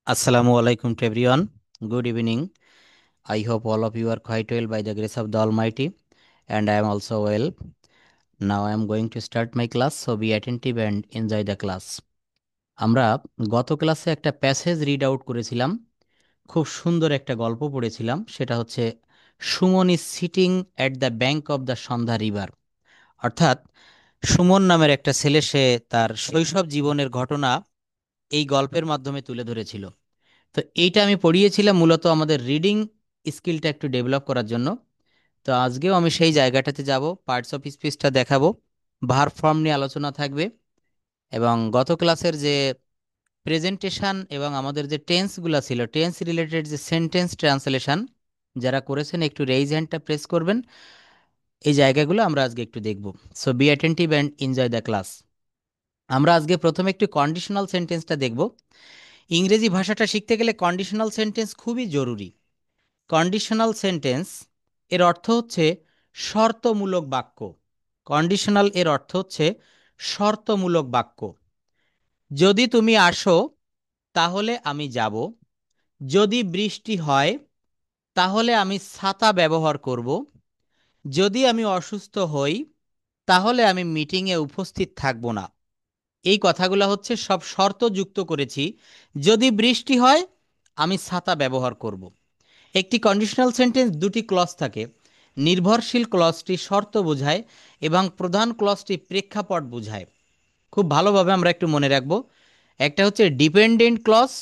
Assalamu alaikum to everyone. Good evening. I hope all of you are quite well by the grace of the Almighty, and I am also well. Now I am going to start my class, so be attentive and enjoy the class. আমরা গত ক্লাসে একটা passage read out করেছিলাম, খুব সুন্দর একটা গল্প পড়েছিলাম। সেটা হচ্ছে Suman is sitting at the bank of the Sandhya river. অর্থাৎ সুমন নামের একটা ছেলে, সে তার শৈশব জীবনের ঘটনা এই গল্পের মাধ্যমে তুলে ধরেছিল। তো এইটা আমি পড়িয়েছিলাম মূলত আমাদের রিডিং স্কিলটা একটু ডেভেলপ করার জন্য। তো আজকেও আমি সেই জায়গাটাতে যাব, পার্টস অফ স্পিচটা দেখাবো, ভার্ব ফর্ম নিয়ে আলোচনা থাকবে, এবং গত ক্লাসের যে প্রেজেন্টেশন এবং আমাদের যে টেন্সগুলো ছিল, টেন্স রিলেটেড যে সেন্টেন্স ট্রান্সলেশন, যারা করেছেন একটু রেইজ হ্যান্ডটা প্রেস করবেন। এই জায়গাগুলো আমরা আজকে একটু দেখব। So be attentive and enjoy the class. আমরা আজকে প্রথমে একটু কন্ডিশনাল সেন্টেন্সটা দেখব। ইংরেজি ভাষাটা শিখতে গেলে কন্ডিশনাল সেন্টেন্স খুবই জরুরি। কন্ডিশনাল সেন্টেন্স এর অর্থ হচ্ছে শর্তমূলক বাক্য। কন্ডিশনাল এর অর্থ হচ্ছে শর্তমূলক বাক্য। যদি তুমি আসো তাহলে আমি যাব, যদি বৃষ্টি হয় তাহলে আমি ছাতা ব্যবহার করব, যদি আমি অসুস্থ হই তাহলে আমি মিটিংয়ে উপস্থিত থাকব না। এই কথাগুলো হচ্ছে সব শর্ত যুক্ত করেছি। যদি বৃষ্টি হয় আমি ছাতা ব্যবহার করব। একটি কন্ডিশনাল সেন্টেন্স দুটি ক্লজ থাকে। নির্ভরশীল ক্লজটি শর্ত বোঝায় এবং প্রধান ক্লজটি প্রেক্ষাপট বোঝায়। খুব ভালোভাবে আমরা একটু মনে রাখব। একটা হচ্ছে ডিপেন্ডেন্ট ক্লজ,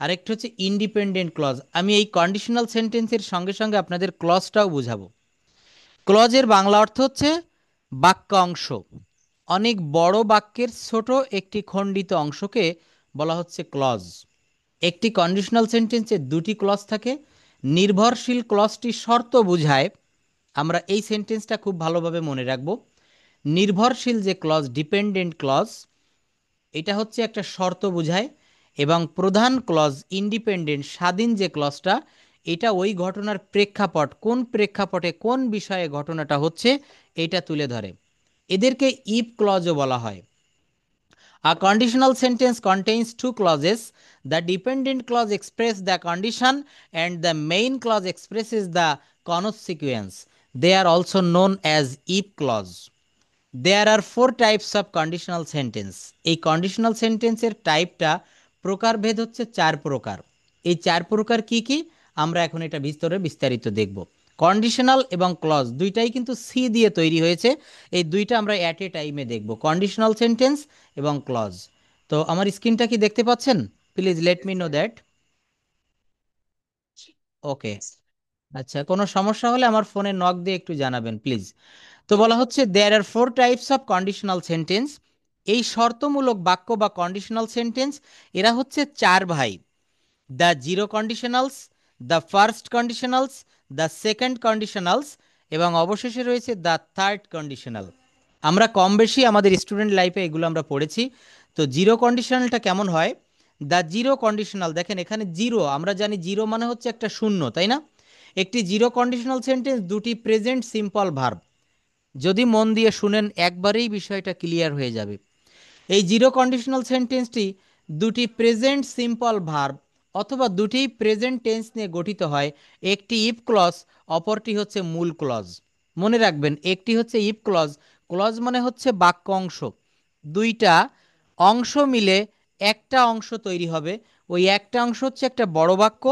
আরেকটা হচ্ছে ইন্ডিপেন্ডেন্ট ক্লজ। আমি এই কন্ডিশনাল সেন্টেন্সের সঙ্গে সঙ্গে আপনাদের ক্লজটাও বুঝাবো। ক্লজের বাংলা অর্থ হচ্ছে বাক্যাংশ। অনেক বড় বাক্যের ছোট একটি খণ্ডিত অংশকে বলা হচ্ছে ক্লজ। একটি কন্ডিশনাল সেন্টেন্সে দুটি ক্লজ থাকে। নির্ভরশীল ক্লজটি শর্ত বোঝায়। আমরা এই সেন্টেন্সটা খুব ভালোভাবে মনে রাখব। নির্ভরশীল যে ক্লজ, ডিপেন্ডেন্ট ক্লজ, এটা হচ্ছে একটা শর্ত বোঝায়। এবং প্রধান ক্লজ ইন্ডিপেন্ডেন্ট স্বাধীন যে ক্লজটা, এটা ওই ঘটনার প্রেক্ষাপট, কোন প্রেক্ষাপটে কোন বিষয়ে ঘটনাটা হচ্ছে এটা তুলে ধরে। এদেরকে ইফ ক্লজও বলা হয়। A conditional sentence contains two clauses. The dependent clause expresses the condition and the main clause expresses the consequence. They are also known as if clause. There are four types of conditional sentence. এই conditional sentence এর টাইপটা, প্রকারভেদ হচ্ছে চার প্রকার। এই চার প্রকার কি কি আমরা এখন এটা বিস্তারিত দেখব। কন্ডিশনাল এবং ক্লজ দুইটাই কিন্তু সি দিয়ে তৈরি হয়েছে। এই দুইটা আমরা অ্যাট এ টাইমে দেখব, কন্ডিশনাল সেন্টেন্স এবং ক্লজ। তো আমার স্ক্রিনটা কি দেখতে পাচ্ছেন? Please let me know that. Okay, আচ্ছা, কোনো সমস্যা হলে আমার ফোনে নক দিয়ে একটু জানাবেন প্লিজ। তো বলা হচ্ছে there are four types of conditional sentence. এই শর্তমূলক বাক্য বা কন্ডিশনাল সেন্টেন্স, এরা হচ্ছে চার ভাই। The zero conditionals, the first conditionals, the second conditionals, এবং অবশেষে রয়েছে দ্য থার্ড কন্ডিশনাল। আমরা কম বেশি আমাদের স্টুডেন্ট লাইফে এগুলো আমরা পড়েছি। তো জিরো কন্ডিশনালটা কেমন হয়? দ্য জিরো কন্ডিশনাল, দেখেন এখানে জিরো, আমরা জানি জিরো মানে হচ্ছে একটা শূন্য, তাই না? একটি জিরো কন্ডিশনাল সেন্টেন্স দুটি প্রেজেন্ট সিম্পল ভার্ব। যদি মন দিয়ে শুনেন একবারেই বিষয়টা ক্লিয়ার হয়ে যাবে। এই জিরো কন্ডিশনাল সেন্টেন্সটি দুটি প্রেজেন্ট সিম্পল ভার্ব অথবা দুটি প্রেজেন্ট টেন্স নিয়ে গঠিত হয়। একটি ইফ ক্লজ, অপরটি হচ্ছে মূল ক্লজ। মনে রাখবেন, একটি হচ্ছে ইফ ক্লজ, ক্লজ মানে হচ্ছে বাক্য অংশ। দুইটা অংশ মিলে একটা অংশ তৈরি হবে। ওই একটা অংশ হচ্ছে একটা বড় বাক্য,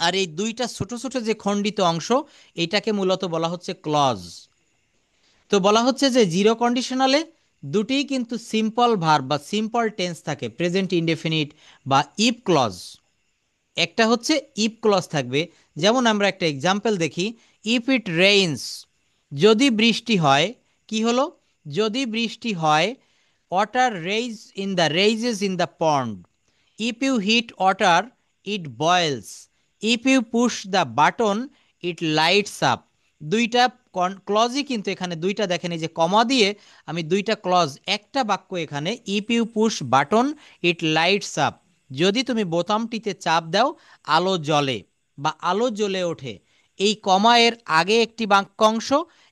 আর এই দুইটা ছোট ছোট যে খণ্ডিত অংশ, এটাকে মূলত বলা হচ্ছে ক্লজ। তো বলা হচ্ছে যে জিরো কন্ডিশনালে দুটিই কিন্তু সিম্পল ভার্ব বা সিম্পল টেন্স থাকে, প্রেজেন্ট ইনডেফিনিট বা ইফ ক্লজ। একটা হচ্ছে ইফ ক্লজ থাকবে। যেমন আমরা একটা এক্সাম্পল দেখি। ইফ ইট রেইনস, যদি বৃষ্টি হয়, কি হলো? যদি বৃষ্টি হয়, water raises in the pond. If you hit water, it boils. If you push the button, it lights up. দুইটা ক্লজই কিন্তু এখানে দুইটা, দেখেন এই যে কমা দিয়ে আমি দুইটা ক্লজ, একটা বাক্য এখানে। If you push button, it lights up. যদি তুমি বোতামটিতে চাপ দাও, আলো জ্বলে বা আলো জ্বলে ওঠে। এই কমা এর আগে একটি বাক্য অংশ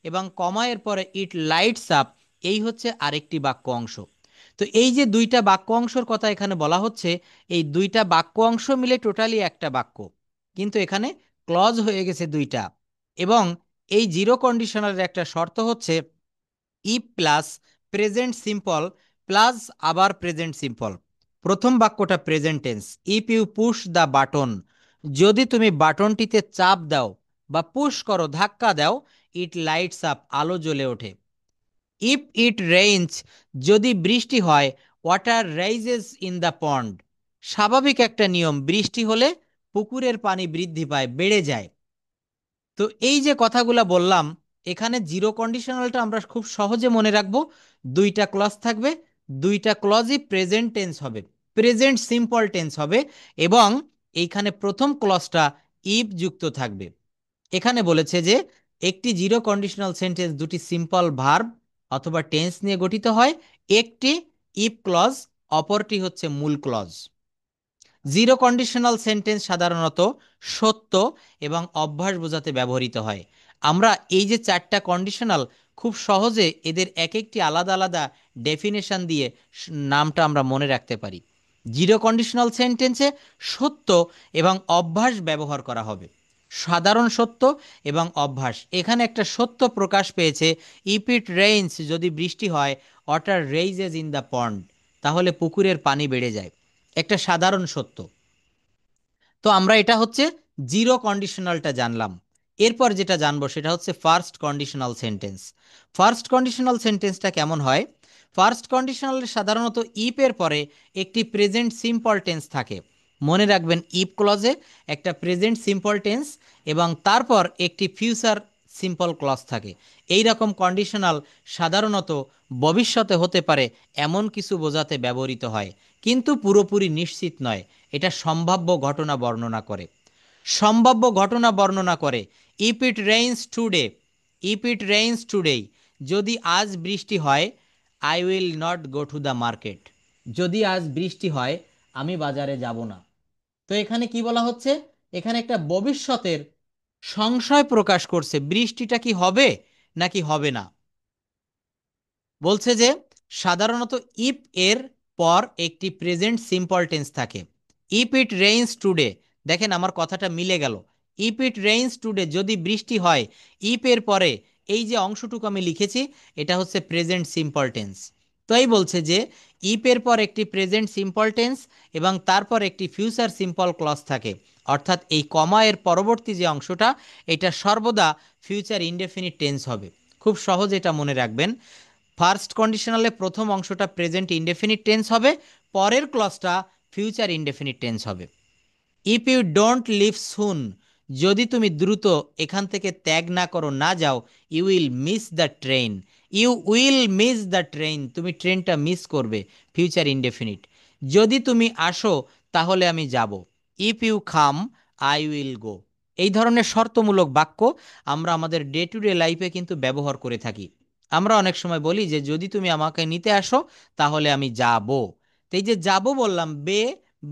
এবং কমা এর পরে ইট লাইটস আপ, এই হচ্ছে আরেকটি বাক্য অংশ। তো এই যে দুইটা বাক্য অংশের কথা এখানে বলা হচ্ছে, এই দুইটা বাক্য অংশ মিলে টোটালি একটা বাক্য, কিন্তু এখানে ক্লজ হয়ে গেছে দুইটা। এবং এই জিরো কন্ডিশনালের একটা শর্ত হচ্ছে if plus present simple plus আবার প্রেজেন্ট সিম্পল। প্রথম বাক্যটা present tense, if you push the button, যদি তুমি বাটনটিতে চাপ দাও বা পুশ করো, ধাক্কা দাও, ইট লাইটস আপ, আলো জ্বলে ওঠে। ইফ ইট রেইনস, যদি বৃষ্টি হয়, ওয়াটার রাইজেস ইন দ্য পন্ড, স্বাভাবিক একটা নিয়ম, বৃষ্টি হলে পুকুরের পানি বৃদ্ধি পায়, বেড়ে যায়। তো এই যে কথাগুলা বললাম, এখানে জিরো কন্ডিশনালটা আমরা খুব সহজে মনে রাখবো। দুইটা ক্লজ থাকবে, দুইটা ক্লজই প্রেজেন্ট টেন্স হবে, প্রেজেন্ট সিম্পল টেন্স হবে, এবং এইখানে প্রথম ক্লজটা ইফ যুক্ত থাকবে। এখানে বলেছে যে একটি জিরো কন্ডিশনাল সেন্টেন্স দুটি সিম্পল ভার্ব অথবা টেন্স নিয়ে গঠিত হয়, একটি ইফ ক্লজ, অপরটি হচ্ছে মূল ক্লজ। জিরো কন্ডিশনাল সেন্টেন্স সাধারণত সত্য এবং অভ্যাস বোঝাতে ব্যবহৃত হয়। আমরা এই যে চারটা কন্ডিশনাল, খুব সহজে এদের এক একটি আলাদা আলাদা ডেফিনেশন দিয়ে নামটা আমরা মনে রাখতে পারি। জিরো কন্ডিশনাল সেন্টেন্সে সত্য এবং অভ্যাস ব্যবহার করা হবে, সাধারণ সত্য এবং অভ্যাস। এখানে একটা সত্য প্রকাশ পেয়েছে, ইফ ইট রেইনস, যদি বৃষ্টি হয়, ওয়াটার রেইজেস ইন দ্য পন্ড, তাহলে পুকুরের পানি বেড়ে যায়, একটা সাধারণ সত্য। তো আমরা এটা হচ্ছে জিরো কন্ডিশনালটা জানলাম। এরপর যেটা জানবো সেটা হচ্ছে first conditional sentence. First conditional সেন্টেন্সটা কেমন হয়? ফার্স্ট কন্ডিশনালের সাধারণত ইফের পরে একটি প্রেজেন্ট সিম্পল টেন্স থাকে। মনে রাখবেন, ইফ ক্লজে একটা প্রেজেন্ট সিম্পল টেন্স এবং তারপর একটি ফিউচার সিম্পল ক্লজ থাকে। এই রকম কন্ডিশনাল সাধারণত ভবিষ্যতে হতে পারে এমন কিছু বোঝাতে ব্যবহৃত হয়, কিন্তু পুরোপুরি নিশ্চিত নয়। এটা সম্ভাব্য ঘটনা বর্ণনা করে, সম্ভাব্য ঘটনা বর্ণনা করে। If it rains today, if it rains today, যদি আজ বৃষ্টি হয়, I will not go to the market, যদি আজ বৃষ্টি হয় আমি বাজারে যাব না। তো এখানে কি বলা হচ্ছে? এখানে একটা ভবিষ্যতের সংশয় প্রকাশ করছে, বৃষ্টিটা কি হবে নাকি হবে না। বলছে যে সাধারণত ইফ এর পর একটি প্রেজেন্ট সিম্পল টেন্স থাকে। ইফ ইট রেইনস টুডে, দেখেন আমার কথাটা মিলে গেল। ইফ ইট রেইনস টুডে, যদি বৃষ্টি হয়, ইফ এর পরে এই যে অংশটুকু আমি লিখেছি, এটা হচ্ছে প্রেজেন্ট সিম্পল টেন্স। তাই বলছে যে ইফ এর পর একটি প্রেজেন্ট সিম্পল টেন্স এবং তারপর একটি ফিউচার সিম্পল ক্লজ থাকে, অর্থাৎ এই কমা এর পরবর্তী যে অংশটা, এটা সর্বদা ফিউচার ইনডেফিনিট টেন্স হবে। খুব সহজ এটা মনে রাখবেন। ফার্স্ট কন্ডিশনালে প্রথম অংশটা প্রেজেন্ট ইনডেফিনিট টেন্স হবে, পরের ক্লজটা ফিউচার ইনডেফিনিট টেন্স হবে। ইফ ইউ ডোন্ট লিভ সুন, যদি তুমি দ্রুত এখান থেকে ত্যাগ না করো, না যাও, you will miss the train, you will miss the train, তুমি ট্রেনটা মিস করবে, ফিউচার ইনডেফিনিট। যদি তুমি আসো তাহলে আমি যাব, if you come I will go. এই ধরনের শর্তমূলক বাক্য আমরা আমাদের ডে টু ডে লাইফে কিন্তু ব্যবহার করে থাকি। আমরা অনেক সময় বলি যে যদি তুমি আমাকে নিতে আসো তাহলে আমি যাব। তো এই যে যাব বললাম, বে,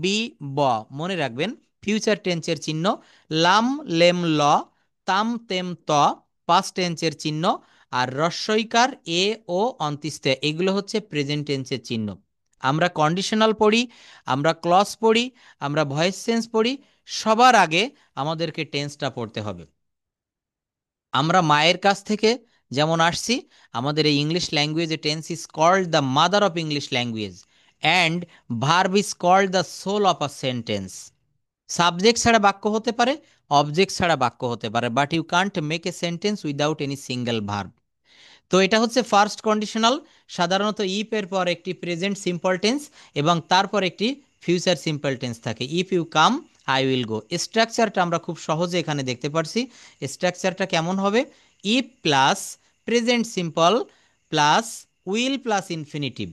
বি, ব, মনে রাখবেন ফিউচার টেন্সের চিহ্ন, লাম, লেম, ল, তাম, তেম, ত পাস্ট টেন্সের চিহ্ন, আর রস্বইকার এ ও অন্ত্যেষ্টা, এগুলো হচ্ছে প্রেজেন্ট টেন্সের চিহ্ন। আমরা কন্ডিশনাল পড়ি, আমরা ক্লজ পড়ি, আমরা ভয়েস চেঞ্জ পড়ি, সবার আগে আমাদেরকে টেন্সটা পড়তে হবে। আমরা মায়ের কাছ থেকে যেমন আসছি, আমাদের এই ইংলিশ ল্যাঙ্গুয়েজে tense is called the mother of English language, and verb is called the soul of a sentence. Subject ছাড়া বাক্য হতে পারে, অবজেক্ট ছাড়া বাক্য হতে পারে, but you can't make a sentence without any single verb. তো এটা হচ্ছে ফার্স্ট কন্ডিশনাল। সাধারণত ইফ এর পর একটি প্রেজেন্ট সিম্পল টেন্স এবং তারপর একটি ফিউচার সিম্পল টেন্স থাকে। If you come I will go. স্ট্রাকচারটা আমরা খুব সহজে এখানে দেখতে পারছি। স্ট্রাকচারটা কেমন হবে? If plus present simple plus will plus infinitive.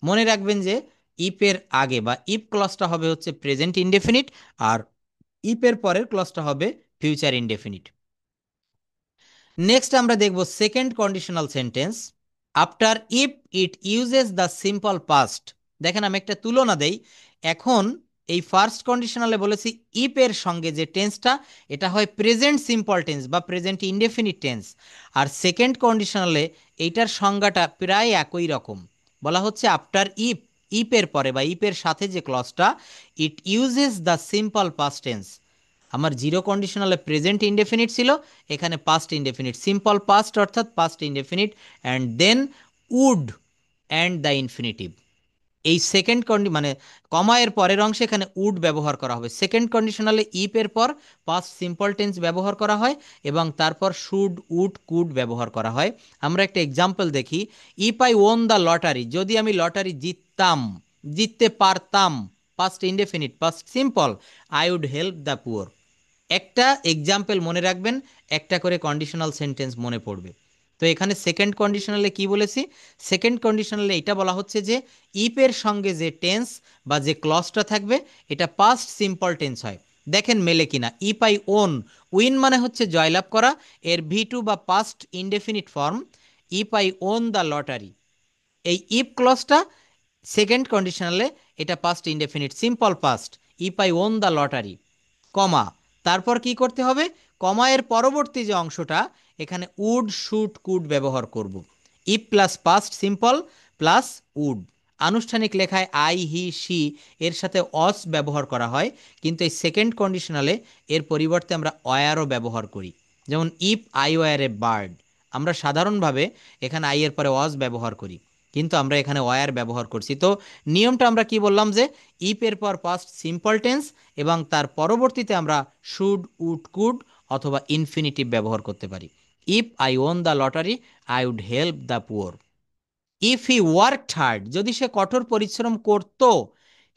মনে রাখবেন যে ইফের আগে বা ইফ ক্লজটা হবে হচ্ছে প্রেজেন্ট ইনডেফিনিট, আর ইফের পরের ক্লজটা হবে ফিউচার ইনডেফিনিট। নেক্সট আমরা দেখব second conditional sentence. After if it uses the simple past. দেখেন আমি একটা তুলনা দেই। এখন এই ফার্স্ট কন্ডিশনালে বলেছি ইফ এর সঙ্গে যে টেন্সটা, এটা হয় প্রেজেন্ট সিম্পল টেন্স বা প্রেজেন্ট ইনডেফিনিট টেন্স। আর সেকেন্ড কন্ডিশনালে এইটার সংজ্ঞাটা প্রায় একই রকম। বলা হচ্ছে আফটার ইফ, ইফের পরে বা ইফের সাথে যে ক্লজটা, it uses the simple past tense. আমার জিরো কন্ডিশনালে প্রেজেন্ট ইনডেফিনিট ছিল, এখানে পাস্ট ইনডেফিনিট, সিম্পল পাস্ট অর্থাৎ past indefinite, and then would and the infinitive. এই সেকেন্ড মানে কমা এর পরের অংশে এখানে উড ব্যবহার করা হবে। সেকেন্ড কন্ডিশনালে ইফ এর পর পাস্ট সিম্পল টেন্স ব্যবহার করা হয় এবং তারপর শুড, উড, কুড ব্যবহার করা হয়। আমরা একটা এক্সাম্পল দেখি। If I won the lottery, যদি আমি লটারি জিততাম, জিততে পারতাম, past indefinite, past simple, I would help the poor. একটা এক্সাম্পল মনে রাখবেন, একটা করে কন্ডিশনাল সেন্টেন্স মনে পড়বে। তো এখানে সেকেন্ড কন্ডিশনালে কি বলেছি? সেকেন্ড কন্ডিশনালে এটা বলা হচ্ছে যে ইফের সঙ্গে যে টেন্স বা যে ক্লজটা থাকবে এটা পাস্ট সিম্পল টেন্স হয়। দেখেন মেলে কিনা। ইফ আই ওন, উইন মানে হচ্ছে জয়লাভ করা, এর ভি টু বা past indefinite form if I won the lottery. এই ইফ ক্লজটা সেকেন্ড কন্ডিশনালে এটা past indefinite, simple past, if I won the lottery, comma, তারপর কি করতে হবে? কমা এর পরবর্তী যে অংশটা, এখানে উড, শুড, কুড ব্যবহার করব। If plus past simple plus would. আনুষ্ঠানিক লেখায় আই, হি, শি এর সাথে অস ব্যবহার করা হয়, কিন্তু এই সেকেন্ড কন্ডিশনালে এর পরিবর্তে আমরা অয়ারও ব্যবহার করি। যেমন if I war a bird, আমরা সাধারণভাবে এখানে আই এর পরে অস ব্যবহার করি, কিন্তু আমরা এখানে ওয়ার ব্যবহার করছি। তো নিয়মটা আমরা কি বললাম যে ইফ এর পর পাস্ট সিম্পল টেন্স এবং তার পরবর্তীতে আমরা শুড, উড, কুড অথবা ইনফিনিটিভ ব্যবহার করতে পারি। If I won the lottery I would help the poor. If he worked hard, যদি সে কঠোর পরিশ্রম করত,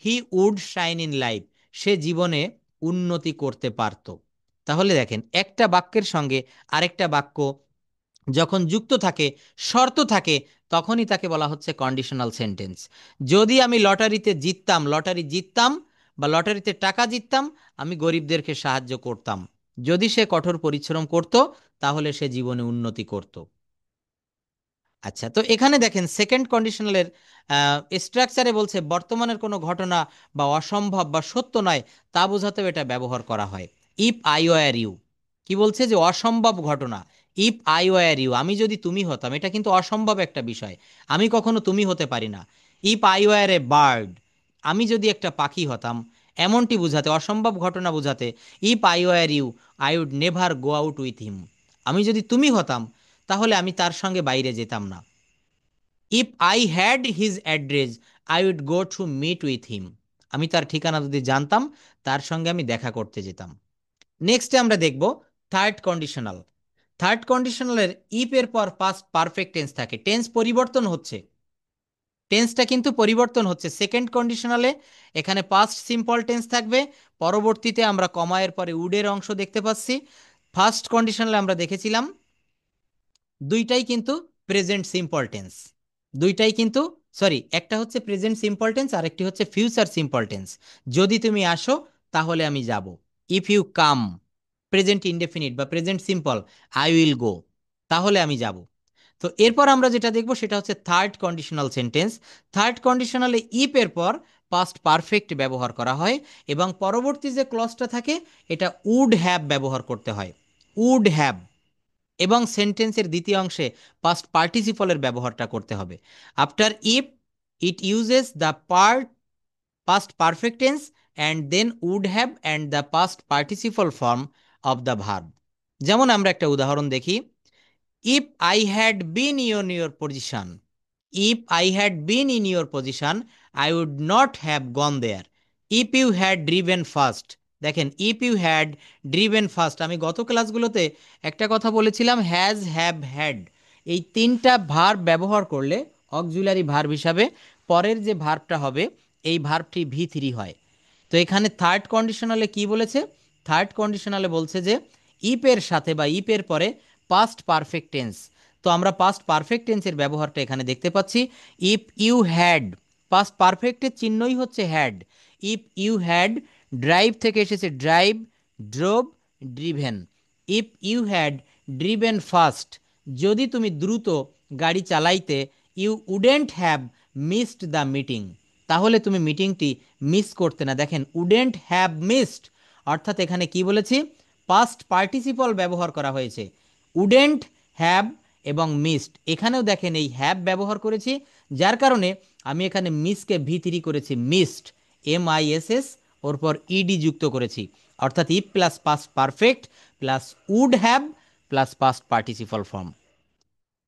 he would shine in life, সে জীবনে উন্নতি করতে পারত। তাহলে দেখেন একটা বাক্যের সঙ্গে আরেকটা বাক্য যখন যুক্ত থাকে, শর্ত থাকে, তখনই তাকে বলা হচ্ছে কন্ডিশনাল সেন্টেন্স। যদি আমি লটারিতে জিততাম, লটারি জিততাম বা লটারিতে টাকা জিততাম, আমি গরিবদেরকে সাহায্য করতাম। যদি সে কঠোর পরিশ্রম করত, তাহলে সে জীবনে উন্নতি করত। আচ্ছা, তো এখানে দেখেন সেকেন্ড কন্ডিশনালের স্ট্রাকচারে বলছে বর্তমানের কোনো ঘটনা বা অসম্ভব বা সত্য নয় তা বোঝাতেও এটা ব্যবহার করা হয়। ইফ আই ওয়ার ইউ, কি বলছে? যে অসম্ভব ঘটনা। ইফ আই ওয়ার ইউ, আমি যদি তুমি হতাম, এটা কিন্তু অসম্ভব একটা বিষয়, আমি কখনো তুমি হতে পারি না। If I war a bird, আমি যদি একটা পাখি হতাম, এমনটি বোঝাতে, অসম্ভব ঘটনা বোঝাতে if I were you I would never go out with him, আমি যদি তুমি হতাম তাহলে আমি তার সঙ্গে বাইরে যেতাম না। If I had his address I would go to meet with him, আমি তার ঠিকানা যদি জানতাম, তার সঙ্গে আমি দেখা করতে যেতাম। নেক্সটে আমরা দেখব থার্ড কন্ডিশনাল। থার্ড কন্ডিশনালের ইফ এর পর পাস্ট পারফেক্ট টেন্স থাকে, টেন্স পরিবর্তন হচ্ছে, টেন্সটা কিন্তু পরিবর্তন হচ্ছে। সেকেন্ড কন্ডিশনালে এখানে পাস্ট সিম্পল টেন্স থাকবে, পরবর্তীতে আমরা কমা এর পরে উডের অংশ দেখতে পাচ্ছি। ফার্স্ট কন্ডিশনালে আমরা দেখেছিলাম দুইটাই কিন্তু প্রেজেন্ট সিম্পল টেন্স, দুইটাই কিন্তু, সরি, একটা হচ্ছে প্রেজেন্ট সিম্পল টেন্স আর একটি হচ্ছে ফিউচার সিম্পল টেন্স। যদি তুমি আসো তাহলে আমি যাব। If you come, present indefinite বা present simple, I will go, তাহলে আমি যাব। তো এরপর আমরা যেটা দেখব সেটা হচ্ছে থার্ড কন্ডিশনাল সেন্টেন্স। থার্ড কন্ডিশনালে ইফ এর পর পাস্ট পারফেক্ট ব্যবহার করা হয় এবং পরবর্তী যে ক্লজটা থাকে এটা উড হ্যাভ ব্যবহার করতে হয়, উড হ্যাভ, এবং সেন্টেন্সের দ্বিতীয় অংশে পাস্ট পার্টিসিপলের ব্যবহারটা করতে হবে। After if it uses the past perfect tense and then would have and the past participle form of the verb. যেমন আমরা একটা উদাহরণ দেখি। If I had been in your position, if I had been in your position I would not have gone there. If you had driven fast, দেখেন if you had driven fast, আমি গত ক্লাসগুলোতে একটা কথা বলেছিলাম, হ্যাজ, হ্যাভ, হ্যাড, এই তিনটা verb ব্যবহার করলে অক্সিলারি ভার্ব হিসাবে পরের যে ভার্বটা হবে এই ভার্বটি ভি থ্রি হয়। তো এখানে থার্ড কন্ডিশনালে কি বলেছে? থার্ড কন্ডিশনালে বলছে যে ইপের সাথে বা ইপের পরে পাস্ট পারফেক্ট টেন্স। তো আমরা পাস্ট পারফেক্ট টেন্সের ব্যবহারটা এখানে দেখতে পাচ্ছি। ইফ ইউ হ্যাড, পাস্ট পারফেক্টের চিহ্নই হচ্ছে had. If you had, drive থেকে এসেছে drive, drove, driven. If you had driven fast, যদি তুমি দ্রুত গাড়ি চালাইতে, you wouldn't have missed the meeting, তাহলে তুমি মিটিংটি মিস করতে না। দেখেন উডেন্ট হ্যাভ মিসড, অর্থাৎ এখানে কি বলেছি? পাস্ট পার্টিসিপল ব্যবহার করা হয়েছে, উডেন্ট হ্যাভ এবং মিসড। এখানেও দেখেন এই হ্যাভ ব্যবহার করেছি, যার কারণে আমি এখানে মিসকে ভি3 করেছি, মিসড, MISS, ওর পর ইডি যুক্ত করেছি, অর্থাৎ if plus past perfect plus would have plus past participle form.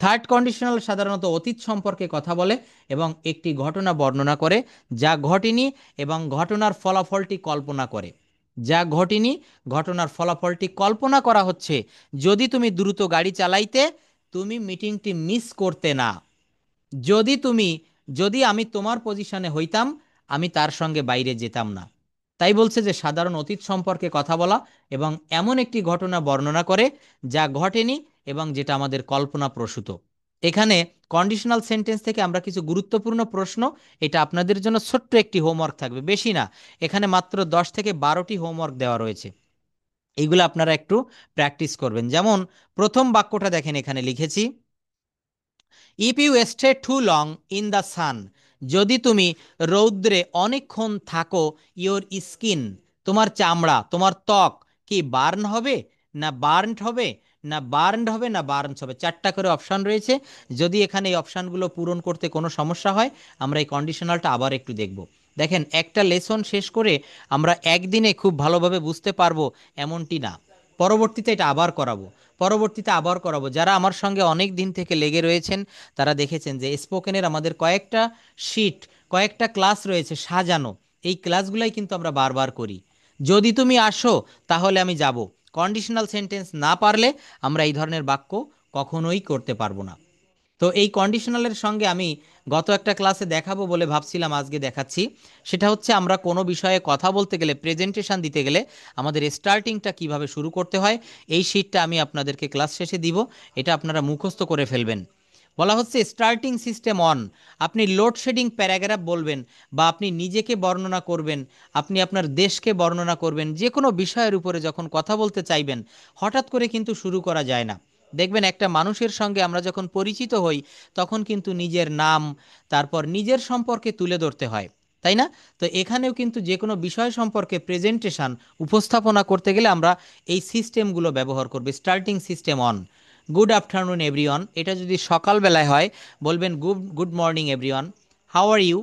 Third conditional সাধারণত অতীত সম্পর্কে কথা বলে এবং একটি ঘটনা বর্ণনা করে যা ঘটেনি এবং ঘটনার ফলাফলটি কল্পনা করে। যা ঘটেনি, ঘটনার ফলাফলটি কল্পনা করা হচ্ছে, যদি তুমি দ্রুত গাড়ি চালাইতে, তুমি মিটিংটি মিস করতে না। যদি তুমি, যদি আমি তোমার পজিশনে হইতাম, আমি তার সঙ্গে বাইরে যেতাম না। তাই বলছে যে সাধারণ অতীত সম্পর্কে কথা বলা এবং এমন একটি ঘটনা বর্ণনা করে যা ঘটেনি এবং যেটা আমাদের কল্পনা প্রসূত। এখানে কন্ডিশনাল সেন্টেন্স থেকে আমরা কিছু গুরুত্বপূর্ণ প্রশ্ন, এটা আপনাদের জন্য ছোট্ট একটি হোমওয়ার্ক থাকবে, বেশি না, এখানে মাত্র 10 থেকে 12টি হোমওয়ার্ক দেওয়া রয়েছে। এইগুলো আপনারা একটু প্র্যাকটিস করবেন। যেমন প্রথম বাক্যটা দেখেন, এখানে লিখেছি, if you stay too long in the sun, যদি তুমি রৌদ্রে অনেকক্ষণ থাকো, ইওর স্কিন, তোমার চামড়া, তোমার ত্বক কি বার্ন হবে, না বার্নড হবে, না বার্নড হবে, না বার্নস হবে। 4টা করে অপশান রয়েছে। যদি এখানে এই অপশানগুলো পূরণ করতে কোনো সমস্যা হয়, আমরা এই কন্ডিশনালটা আবার একটু দেখব। দেখেন, একটা লেসন শেষ করে আমরা একদিনে খুব ভালোভাবে বুঝতে পারবো এমনটি না, পরবর্তীতে এটা আবার করাবো, পরবর্তীতে আবার করাবো। যারা আমার সঙ্গে অনেক দিন থেকে লেগে রয়েছেন তারা দেখেছেন যে স্পোকেনের আমাদের কয়েকটা শিট, কয়েকটা ক্লাস রয়েছে সাজানো, এই ক্লাসগুলাই কিন্তু আমরা বারবার করি। যদি তুমি আসো তাহলে আমি যাব, কন্ডিশনাল সেন্টেন্স না পারলে আমরা এই ধরনের বাক্য কখনোই করতে পারবো না। তো এই কন্ডিশনালের সঙ্গে আমি গত একটা ক্লাসে দেখাবো বলে ভাবছিলাম, আজকে দেখাচ্ছি। সেটা হচ্ছে আমরা কোনো বিষয়ে কথা বলতে গেলে, প্রেজেন্টেশন দিতে গেলে আমাদের স্টার্টিংটা কিভাবে শুরু করতে হয়, এই শিটটা আমি আপনাদেরকে ক্লাস শেষে দিব, এটা আপনারা মুখস্থ করে ফেলবেন। বলা হচ্ছে স্টার্টিং সিস্টেম অন, আপনি লোডশেডিং প্যারাগ্রাফ বলবেন বা আপনি নিজেকে বর্ণনা করবেন, আপনি আপনার দেশকে বর্ণনা করবেন, যে কোনো বিষয়ের উপরে যখন কথা বলতে চাইবেন, হঠাৎ করে কিন্তু শুরু করা যায় না। দেখবেন একটা মানুষের সঙ্গে আমরা যখন পরিচিত হই তখন কিন্তু নিজের নাম, তারপর নিজের সম্পর্কে তুলে ধরতে হয়, তাই না? তো এখানেও কিন্তু যে কোনো বিষয় সম্পর্কে প্রেজেন্টেশন উপস্থাপনা করতে গেলে আমরা এই সিস্টেমগুলো ব্যবহার করব। Starting system on, good afternoon everyone, এটা যদি সকালবেলায় হয় বলবেন good good morning everyone, how are you,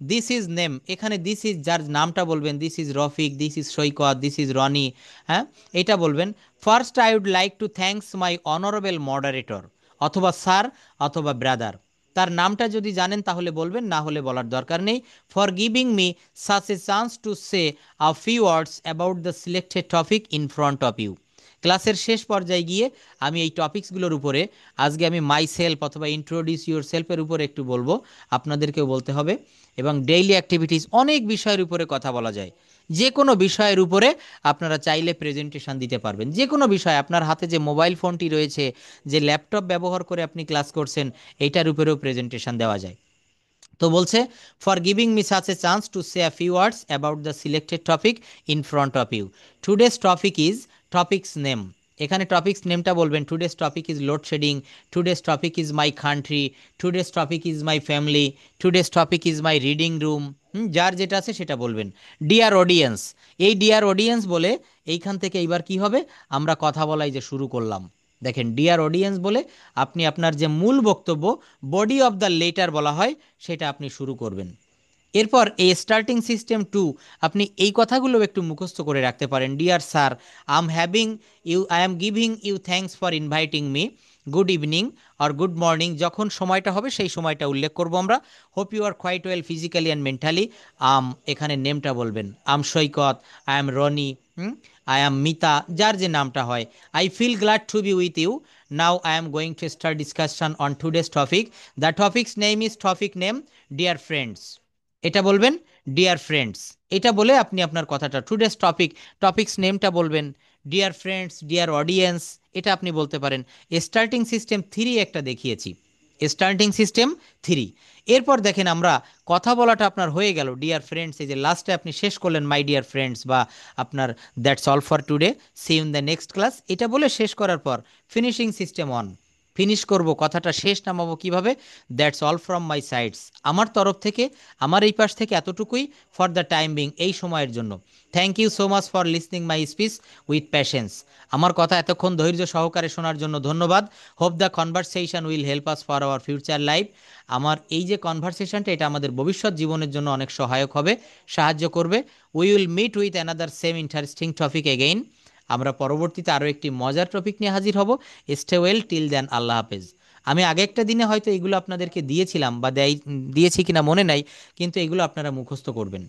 this is name, এখানে দিস ইজ যার নামটা বলবেন, this is Rafiq, this is Saikat, this is Rony, হ্যাঁ, এটা বলবেন। First I would like to thanks my honourable moderator, অথবা স্যার, অথবা ব্রাদার, তার নামটা যদি জানেন তাহলে বলবেন, না হলে বলার দরকার নেই। For giving me such a chance to say a few words about the selected topic in front of you, ক্লাসের শেষ পর্যায়ে গিয়ে আমি এই টপিকসগুলোর উপরে, আজকে আমি মাই সেলফ অথবা ইন্ট্রোডিউস ইউর সেলফের উপরে একটু বলবো, আপনাদেরকেও বলতে হবে। এবং ডেইলি অ্যাক্টিভিটিস, অনেক বিষয়ের উপরে কথা বলা যায়, যে কোনো বিষয়ের উপরে আপনারা চাইলে প্রেজেন্টেশন দিতে পারবেন। যে কোনো বিষয়, আপনার হাতে যে মোবাইল ফোনটি রয়েছে, যে ল্যাপটপ ব্যবহার করে আপনি ক্লাস করছেন, এইটার উপরেও প্রেজেন্টেশন দেওয়া যায়। তো বলছে, for giving me such a chance to say a few words about the selected topic in front of you, today's topic is, topics name, এখানে টপিক্স নেমটা বলবেন, today's topic is load shedding, today's topic is my country, today's topic is my family, today's topic is my reading room, যার যেটা আছে সেটা বলবেন। Dear audience, এই dear audience বলে এইখান থেকে এইবার কি হবে, আমরা কথা বলাই যে শুরু করলাম। দেখেন, ডিয়ার অডিয়েন্স বলে আপনি আপনার যে মূল বক্তব্য, বডি অফ দ্য লেটার বলা হয়, সেটা আপনি শুরু করবেন। এরপর এই স্টার্টিং সিস্টেম টু, আপনি এই কথাগুলো একটু মুখস্থ করে রাখতে পারেন। Dear sir, I am giving you thanks for inviting me, good evening or good morning, যখন সময়টা হবে সেই সময়টা উল্লেখ করব আমরা। Hope you are quite well physically and mentally, এখানে নেমটা বলবেন, am Saikat, I am Roni, I am Mita, যার যে নামটা হয়। I feel glad to be with you, now I am going to start discussion on today's topic, the topics name is, topic name dear friends, এটা বলবেন, dear friends, এটা বলে আপনি আপনার কথাটা, টুডেস টপিক, টপিক্স নেমটা বলবেন, ডিয়ার ফ্রেন্ডস, ডিয়ার অডিয়েন্স, এটা আপনি বলতে পারেন। স্টার্টিং সিস্টেম থ্রি একটা দেখিয়েছি, স্টার্টিং সিস্টেম থ্রি। এরপর দেখেন, আমরা কথা বলাটা আপনার হয়ে গেল, ডিয়ার ফ্রেন্ডস, এই যে লাস্টে আপনি শেষ করলেন মাই ডিয়ার ফ্রেন্ডস, বা আপনার that's all for today, see you in the next class, এটা বলে শেষ করার পর ফিনিশিং সিস্টেম অন, ফিনিশ করব, কথাটা শেষ নামাবো কিভাবে, that's all from my sides. আমার তরফ থেকে, আমার এই পাশ থেকে এতটুকুই ফর দ্য টাইম বিং, এই সময়ের জন্য। Thank you so much for listening my speech with patience. আমার কথা এতক্ষণ ধৈর্য সহকারে শোনার জন্য ধন্যবাদ। Hope the conversation will help us for our future life. আমার এই যে কনভারসেশনটা, এটা আমাদের ভবিষ্যৎ জীবনের জন্য অনেক সহায়ক হবে, সাহায্য করবে। We will meet with another same interesting topic again. আমরা পরবর্তীতে আরও একটি মজার টপিক নিয়ে হাজির হব। স্টে ওয়েল টিল দেন, আল্লাহ হাফেজ। আমি আগে একটা দিনে হয়তো এগুলো আপনাদেরকে দিয়েছিলাম বা দিয়েছি কিনা মনে নাই, কিন্তু এগুলো আপনারা মুখস্থ করবেন।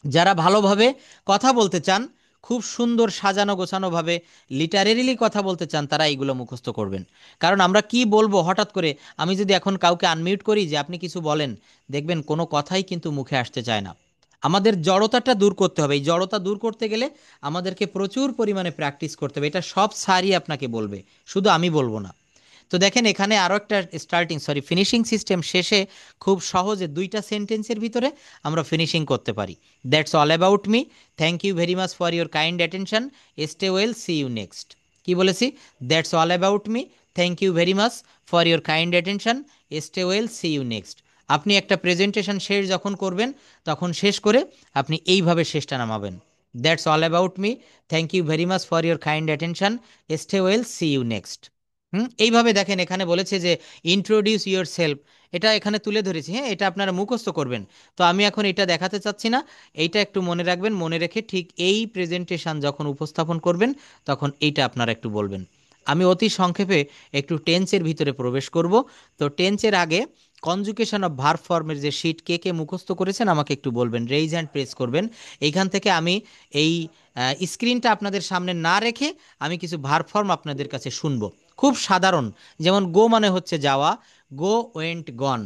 যারা ভালোভাবে কথা বলতে চান, খুব সুন্দর সাজানো গোছানোভাবে লিটারেরিলি কথা বলতে চান, তারা এইগুলো মুখস্থ করবেন। কারণ আমরা কি বলবো হঠাৎ করে, আমি যদি এখন কাউকে আনমিউট করি যে আপনি কিছু বলেন, দেখবেন কোনো কথাই কিন্তু মুখে আসতে চায় না। আমাদের জড়তাটা দূর করতে হবে। এই জড়তা দূর করতে গেলে আমাদেরকে প্রচুর পরিমাণে প্র্যাকটিস করতে হবে। এটা সব স্যারই আপনাকে বলবে, শুধু আমি বলবো না। তো দেখেন এখানে আরও একটা ফিনিশিং সিস্টেম শেষে খুব সহজে দুইটা সেন্টেন্সের ভিতরে আমরা ফিনিশিং করতে পারি। That's all about me. Thank you very much for your kind attention. Stay well, see you next. কি বলেছি? That's all about me. Thank you very much for your kind attention. Stay well, see you next. আপনি একটা presentation শেষ যখন করবেন, তখন শেষ করে আপনি এইভাবে শেষটা নামাবেন। That's all about me. Thank you very much for your kind attention. Stay well, see you next. এইভাবে দেখেন এখানে বলেছে যে ইন্ট্রোডিউস ইউর সেলফ, এটা এখানে তুলে ধরেছি। হ্যাঁ, এটা আপনারা মুখস্থ করবেন। তো আমি এখন এটা দেখাতে চাচ্ছি না, এইটা একটু মনে রাখবেন। মনে রেখে ঠিক এই প্রেজেন্টেশন যখন উপস্থাপন করবেন, তখন এইটা আপনারা একটু বলবেন। আমি অতি সংক্ষেপে একটু টেন্সের ভিতরে প্রবেশ করব। তো টেন্সের আগে কনজুগেশন অফ ভার্ব ফর্মের যে শিট কে কে মুখস্থ করেছেন আমাকে একটু বলবেন, রেইজ হ্যান্ড প্রেস করবেন। এইখান থেকে আমি এই স্ক্রিনটা আপনাদের সামনে না রেখে আমি কিছু ভার্ব ফর্ম আপনাদের কাছে শুনবো। খুব সাধারণ। যেমন গো মানে হচ্ছে যাওয়া, গো ওয়েন্ট গন।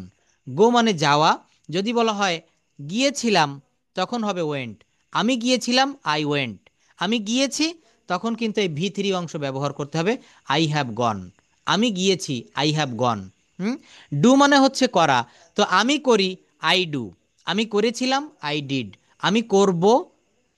গো মানে যাওয়া। যদি বলা হয় গিয়েছিলাম, তখন হবে ওয়েন্ট। আমি গিয়েছিলাম, আই ওয়েন্ট। আমি গিয়েছি, তখন কিন্তু এই ভি3 অংশ ব্যবহার করতে হবে, আই হ্যাভ গন। আমি গিয়েছি, আই হ্যাভ গন। ডু মানে হচ্ছে করা। তো আমি করি, আই ডু। আমি করেছিলাম, আই ডিড। আমি করব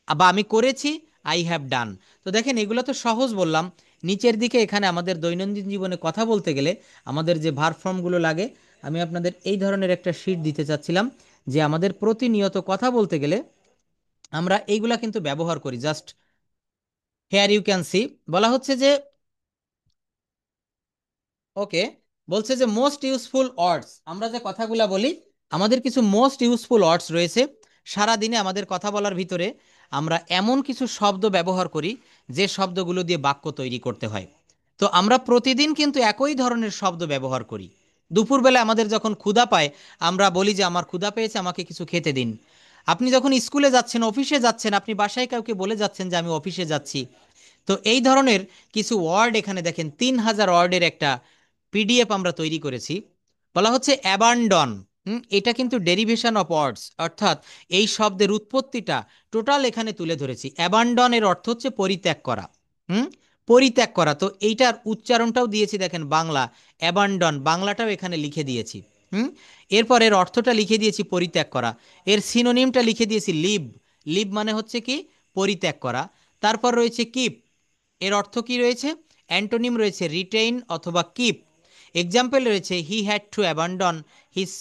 বা আমি করেছি, আই হ্যাভ ডান। তো দেখেন এগুলো তো সহজ বললাম। নিচের দিকে এখানে আমাদের দৈনন্দিন জীবনে কথা বলতে গেলে আমাদের যে ভার্ব ফর্মগুলো লাগে, আমি আপনাদের এই ধরনের একটা শীট দিতে চাচ্ছিলাম, যে আমাদের প্রতিনিয়ত কথা বলতে গেলে আমরা এইগুলা কিন্তু ব্যবহার করি। Just here you can see, বলা হচ্ছে যে ওকে, বলছে যে মোস্ট ইউজফুল ওয়ার্ডস। আমরা যে কথাগুলা বলি, আমাদের কিছু মোস্ট ইউজফুল ওয়ার্ডস রয়েছে। সারা দিনে আমাদের কথা বলার ভিতরে আমরা এমন কিছু শব্দ ব্যবহার করি যে শব্দগুলো দিয়ে বাক্য তৈরি করতে হয়। তো আমরা প্রতিদিন কিন্তু একই ধরনের শব্দ ব্যবহার করি। দুপুরবেলা আমাদের যখন ক্ষুধা পায়, আমরা বলি যে আমার ক্ষুধা পেয়েছে, আমাকে কিছু খেতে দিন। আপনি যখন স্কুলে যাচ্ছেন, অফিসে যাচ্ছেন, আপনি বাসায় কাউকে বলে যাচ্ছেন যে আমি অফিসে যাচ্ছি। তো এই ধরনের কিছু ওয়ার্ড এখানে দেখেন, 3000 ওয়ার্ডের একটা পিডিএফ আমরা তৈরি করেছি। বলা হচ্ছে অ্যাবান্ডন। এটা কিন্তু ডেরিভেশন অফ ওয়ার্ডস, অর্থাৎ এই শব্দের উৎপত্তিটা টোটাল এখানে তুলে ধরেছি। অ্যাবান্ডনের অর্থ হচ্ছে পরিত্যাগ করা। হুম পরিত্যাগ করা। তো এইটার উচ্চারণটাও দিয়েছি দেখেন, বাংলা অ্যাবান্ডন, বাংলাটাও এখানে লিখে দিয়েছি। হুম এরপর এর অর্থটা লিখে দিয়েছি পরিত্যাগ করা। এর সিনোনিমটা লিখে দিয়েছি লিভ। লিভ মানে হচ্ছে কি, পরিত্যাগ করা। তারপর রয়েছে কিপ। এর অর্থ কি রয়েছে? অ্যান্টোনিম রয়েছে রিটেইন অথবা কিপ। এক্সাম্পল রয়েছে he had to abandon his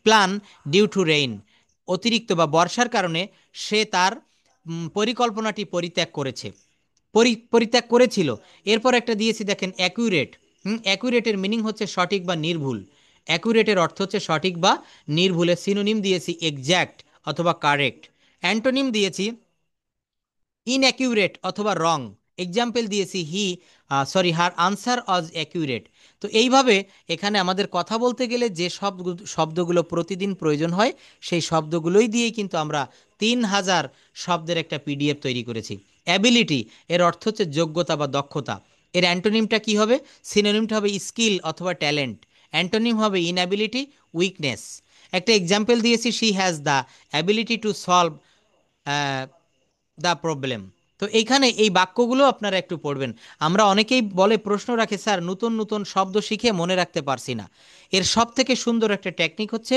plan due to rain. অতিরিক্ত বা বর্ষার কারণে সে তার পরিকল্পনাটি পরিত্যাগ করেছে, পরিত্যাগ করেছিল। এরপর একটা দিয়েছি দেখেন অ্যাকুরেট। অ্যাকুরেটের মিনিং হচ্ছে সঠিক বা নির্ভুল। অ্যাকুরেটের অর্থ হচ্ছে সঠিক বা নির্ভুলের সিনোনিম দিয়েছি এক্স্যাক্ট অথবা কারেক্ট। অ্যান্টোনিম দিয়েছি ইনঅ্যাকিউরেট অথবা রং। এক্সাম্পল দিয়েছি হার আনসার ওয়াজ অ্যাকিউরেট। তো এইভাবে এখানে আমাদের কথা বলতে গেলে যে সব শব্দগুলো প্রতিদিন প্রয়োজন হয়, সেই শব্দগুলোই দিয়েই কিন্তু আমরা 3000 শব্দের একটা পিডিএফ তৈরি করেছি। অ্যাবিলিটি এর অর্থ হচ্ছে যোগ্যতা বা দক্ষতা। এর অ্যান্টোনিমটা কি হবে? সিনোনিমটা হবে স্কিল অথবা ট্যালেন্ট। অ্যান্টোনিম হবে ইনঅ্যাবিলিটি, উইকনেস। একটা এক্সাম্পল দিয়েছি she has the ability to solve the problem. তো এইখানে এই বাক্যগুলো আপনারা একটু পড়বেন। আমরা অনেকেই বলে, প্রশ্ন রাখে, স্যার নতুন নতুন শব্দ শিখে মনে রাখতে পারছি না। এর সব থেকে সুন্দর একটা টেকনিক হচ্ছে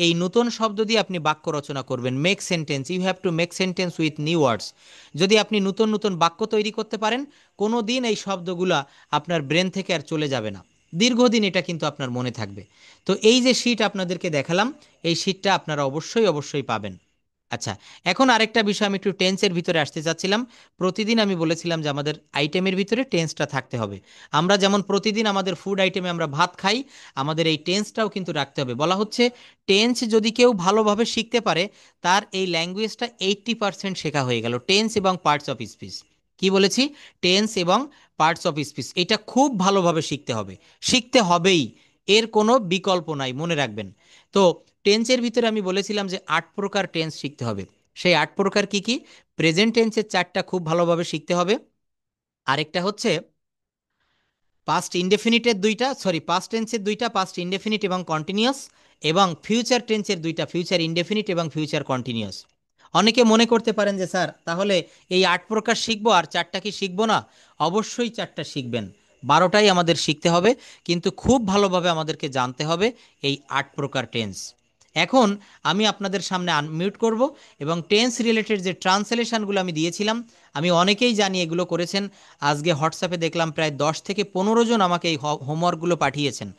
এই নতুন শব্দ দিয়ে আপনি বাক্য রচনা করবেন। Make sentence, you have to make sentence with new words. যদি আপনি নতুন নতুন বাক্য তৈরি করতে পারেন, কোনো দিন এই শব্দগুলা আপনার ব্রেন থেকে আর চলে যাবে না। দীর্ঘদিন এটা কিন্তু আপনার মনে থাকবে। তো এই যে শীট আপনাদেরকে দেখালাম, এই শীটটা আপনারা অবশ্যই অবশ্যই পাবেন। আচ্ছা, এখন আরেকটা বিষয় আমি একটু টেন্সের ভিতরে আসতে চাচ্ছিলাম। প্রতিদিন আমি বলেছিলাম যে আমাদের আইটেমের ভিতরে টেন্সটা থাকতে হবে। আমরা যেমন প্রতিদিন আমাদের ফুড আইটেমে আমরা ভাত খাই, আমাদের এই টেন্সটাও কিন্তু রাখতে হবে। বলা হচ্ছে টেন্স যদি কেউ ভালোভাবে শিখতে পারে, তার এই ল্যাঙ্গুয়েজটা 80% শেখা হয়ে গেল। টেন্স এবং পার্টস অফ স্পিচ, কি বলেছি, টেন্স এবং পার্টস অফ স্পিচ, এটা খুব ভালোভাবে শিখতে হবে, শিখতে হবেই, এর কোনো বিকল্প নাই, মনে রাখবেন। তো টেন্সের ভিতরে আমি বলেছিলাম যে 8 প্রকার টেন্স শিখতে হবে। সেই 8 প্রকার কি কি? প্রেজেন্ট টেন্সের 4টা খুব ভালোভাবে শিখতে হবে। আরেকটা হচ্ছে পাস্ট ইনডেফিনিটের 2টা, সরি, পাস্ট টেন্সের 2টা, পাস্ট ইনডেফিনিট এবং কন্টিনিউয়াস, এবং ফিউচার টেন্সের 2টা, ফিউচার ইনডেফিনিট এবং ফিউচার কন্টিনিউয়াস। অনেকে মনে করতে পারেন যে স্যার তাহলে এই 8 প্রকার শিখবো আর 4টা কি শিখবো না? অবশ্যই 4টা শিখবেন, 12টাই আমাদের শিখতে হবে, কিন্তু খুব ভালোভাবে আমাদেরকে জানতে হবে এই 8 প্রকার টেন্স। এখন আমি আপনাদের সামনে আনমিউট করব, এবং টেন্স রিলেটেড যে ট্রান্সলেশনগুলো আমি দিয়েছিলাম, আমি অনেকেই জানি এগুলো করেছেন। আজকে হোয়াটসঅ্যাপে দেখলাম প্রায় 10 থেকে 15 জন আমাকে এই হোমওয়ার্কগুলো পাঠিয়েছেন।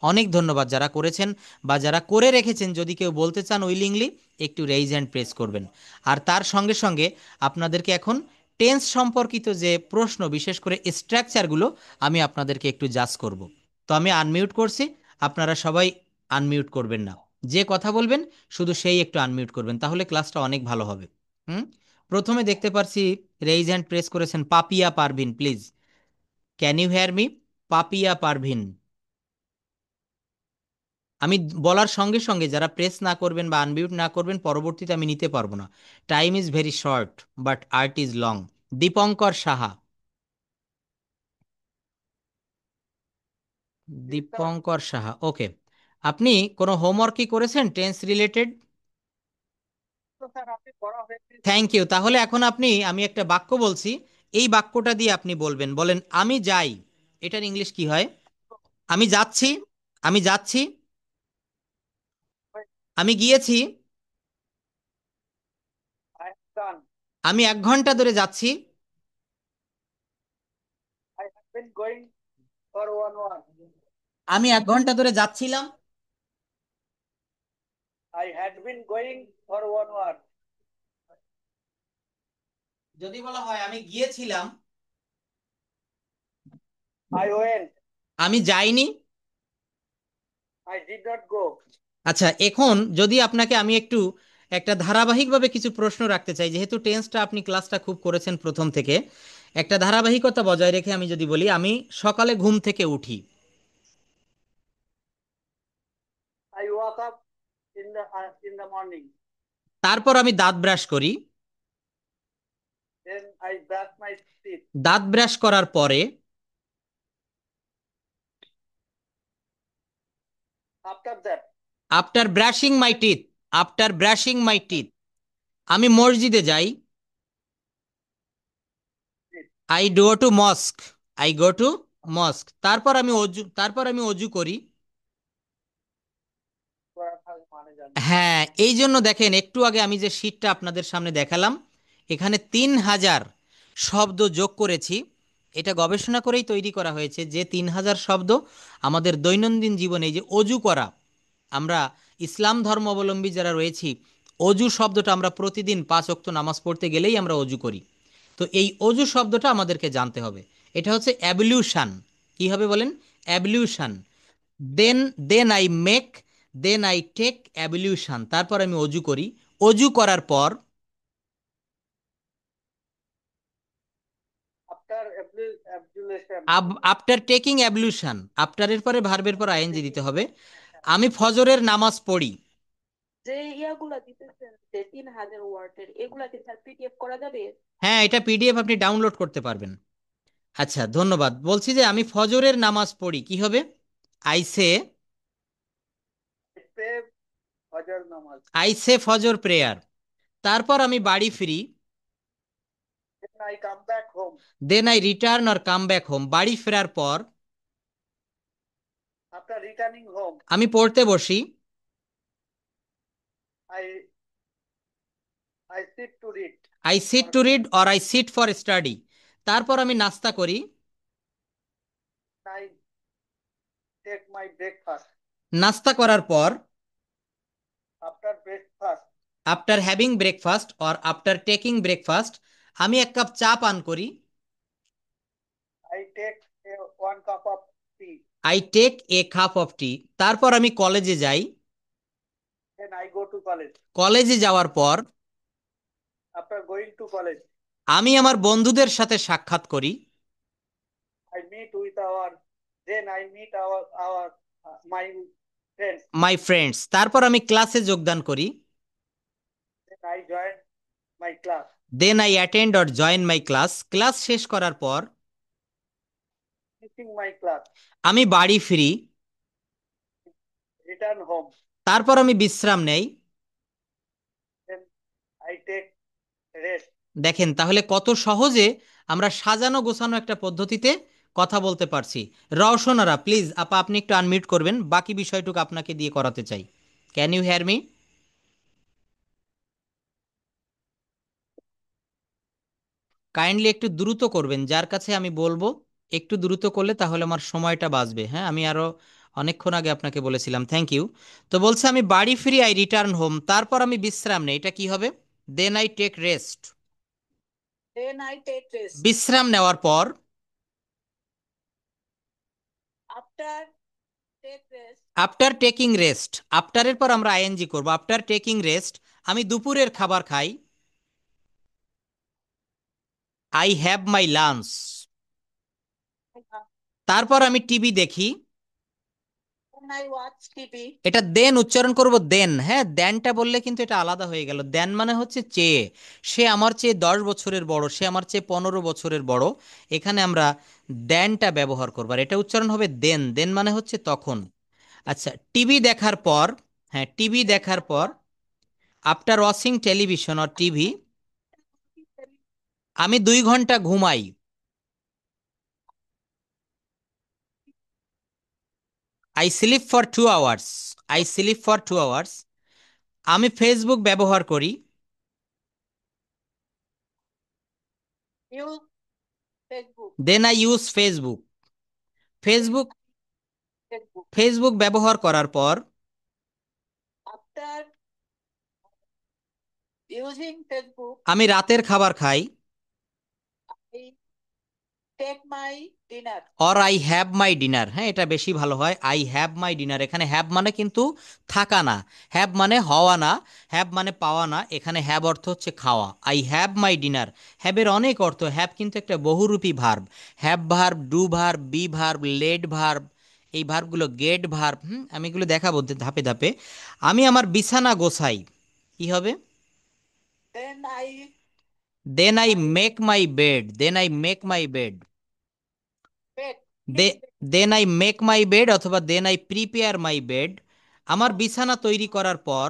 অনেক ধন্যবাদ যারা করেছেন বা যারা করে রেখেছেন। যদি কেউ বলতে চান উইলিংলি, একটু রেইজ হ্যান্ড প্রেস করবেন। আর তার সঙ্গে সঙ্গে আপনাদেরকে এখন টেন্স সম্পর্কিত যে প্রশ্ন, বিশেষ করে স্ট্রাকচারগুলো, আমি আপনাদেরকে একটু জাজ করব। তো আমি আনমিউট করছি, আপনারা সবাই আনমিউট করবেন না। যে কথা বলবেন শুধু সেই একটু আনমিউট করবেন, তাহলে ক্লাসটা অনেক ভালো হবে। হুম। প্রথমে দেখতে পারছি রেইজ হ্যান্ড প্রেস করেছেন Papia Parvin, please can you hear me? Papia Parvin. আমি বলার সঙ্গে সঙ্গে যারা প্রেস না করবেন বা আনমিউট না করবেন, পরবর্তীতে আমি নিতে পারবো না। Time is very short, but art is long. Dipankar Saha. Dipankar Saha, okay. আপনি কোনো হোমওয়ার্ক কি করেছেন টেন্স রিলেটেড? Thank you. তাহলে এখন আপনি, আমি একটা বাক্য বলছি, এই বাক্যটা দিয়ে আপনি বলবেন, বলেন আমি যাই। এটার ইংলিশ কি হয়? আমি যাচ্ছি, আমি যাচ্ছি, আমি গিয়েছি, আমি 1 ঘন্টা ধরে যাচ্ছি, আমি 1 ঘন্টা ধরে যাচ্ছিলাম, যদি বলা হয় আমি গিয়েছিলাম, আমি যাইনি। আচ্ছা, এখন যদি আপনাকে আমি একটু একটা ধারাবাহিকভাবে কিছু প্রশ্ন রাখতে চাই, যেহেতু টেন্সটা আপনি ক্লাসটা খুব করেছেন প্রথম থেকে, একটা ধারাবাহিকতা বজায় রেখে আমি যদি বলি আমি সকালে ঘুম থেকে উঠি, তারপর আমি দাঁত ব্রাশ করি, দাঁত ব্রাশ করার পরে, after brushing my teeth, after brushing my teeth, আমি মসজিদে যাই, I go two মস্ক, I go two মস্ক, তারপর আমি অজু করি। হ্যাঁ, এই জন্য দেখেন একটু আগে আমি যে শীটটা আপনাদের সামনে দেখালাম, এখানে 3000 শব্দ যোগ করেছি। এটা গবেষণা করেই তৈরি করা হয়েছে যে 3000 শব্দ আমাদের দৈনন্দিন জীবনে, এই যে অজু করা, আমরা ইসলাম ধর্মাবলম্বী যারা রয়েছি, অজু শব্দটা আমরা প্রতিদিন 5 ওয়াক্ত নামাজ পড়তে গেলেই আমরা অজু করি। তো এই অজু শব্দটা আমাদেরকে জানতে হবে। এটা হচ্ছে অ্যাবলিউশন। কি হবে বলেন? Ablution. Then then I make, then I take ablution, তারপর আমি অজু করি। অজু করার পর, আফটার টেকিং অ্যাবলিউশন, আফটারের পরে ভার্বের পর আইএনজি দিতে হবে। আমি ফজরের নামাজ পড়ি। যে ইয়াগুলা দিতেছেন যে 3000 ওয়ার্ডের এগুলা কি স্যার পিডিএফ করা যাবে? হ্যাঁ, এটা পিডিএফ আপনি ডাউনলোড করতে পারবেন। আচ্ছা, ধন্যবাদ। বলছি যে আমি ফজরের নামাজ পড়ি, কি হবে? আইসে, আইসে ফজর প্রেয়ার। তারপর আমি বাড়ি ফিরি, then I return or come back home. বাড়ি ফেরার পর আমি পড়তে বসি, I sit to read or I sit for study. তারপর আমি নাস্তা করি, take my breakfast. নাস্তা করার পর, after breakfast, after having breakfast or after taking breakfast, আমি এক কাপ চা পান করি। I take one cup of tea. I take a cup of tea. তারপর আমি কলেজে যাই। Then I go to college. কলেজে যাওয়ার পর, after going to college, আমি আমার বন্ধুদের সাথে সাক্ষাৎ করি। I meet with our, then I meet our my friends. My friends. তারপর আমি ক্লাসে যোগদান করি। Then I join my class. Then I attend or join my class. Class শেষ করার পর, finishing my class, আমি বাড়ি ফিরি। Return home. তারপর আমি বিশ্রাম নেই। Then I take rest. দেখেন তাহলে কত সহজে আমরা সাজানো গোছানো একটা পদ্ধতিতে কথা বলতে পারছি। রওশনারা প্লিজ আপা আপনি একটু আনমিউট করবেন, বাকি বিষয়টুকু আপনাকে দিয়ে করাতে চাই। Can you hear me? Kindly একটু দ্রুত করবেন, যার কাছে আমি বলবো একটু দ্রুত করলে তাহলে আমার সময়টা বাঁচবে। হ্যাঁ, আমি আরো অনেকক্ষণ আগে আপনাকে বলেছিলাম। Thank you. তো বলছে আমি বাড়ি ফিরি, আই রিটার্ন হোম, তারপর আমি বিশ্রাম নেই। এটা কি হবে? Then I take rest. Then I take rest. বিশ্রাম নেওয়ার পর, After take rest. After taking rest, আফটারের পর আমরা আইএনজি করব। আফটার টেকিং রেস্ট আমি দুপুরের খাবার খাই। I have my lunch. তারপর আমি টিভি দেখি। Then I watch TV. এটা দেন উচ্চারণ করব দেন। হ্যাঁ, দেনটা বললে কিন্তু এটা আলাদা হয়ে গেল। দেন মানে হচ্ছে চেয়ে, সে আমার চেয়ে 10 বছরের বড়, সে আমার চেয়ে 15 বছরের বড়। এখানে আমরা দেনটা ব্যবহার করব, আর এটা উচ্চারণ হবে দেন। দেন মানে হচ্ছে তখন। আচ্ছা, টিভি দেখার পর, হ্যাঁ টিভি দেখার পর, after watching television or TV, আমি 2 ঘন্টা ঘুমাই। I sleep for 2 hours. I sleep for 2 hours. আমি ফেসবুক ব্যবহার করি। Use Facebook. Then I use Facebook. Facebook Facebook. Facebook ব্যবহার করার পর, After using Facebook, আমি রাতের খাবার খাই। I take my dinner. Or I have my dinner. হ্যাঁ, এটা বেশি ভালো হয়। I have my dinner. এখানে হ্যাভ মানে কিন্তু থাকা না, হ্যাভ মানে হওয়া না, হ্যাভ মানে পাওয়া না। এখানে হ্যাভ অর্থ হচ্ছে খাওয়া। I have my dinner. হ্যাভের অনেক অর্থ। হ্যাভ কিন্তু একটা বহুরূপী verb. Have verb, do verb, be verb, let verb, এই ভার্বগুলো গেট ভার্ব। আমি এগুলো দেখাবো ধাপে ধাপে। আমি আমার বিছানা গোছাই। কি হবে? Then then I I make my bed. Then I make my bed. bed. Then I make my bed অথবা then I prepare my bed. আমার বিছানা তৈরি করার পর,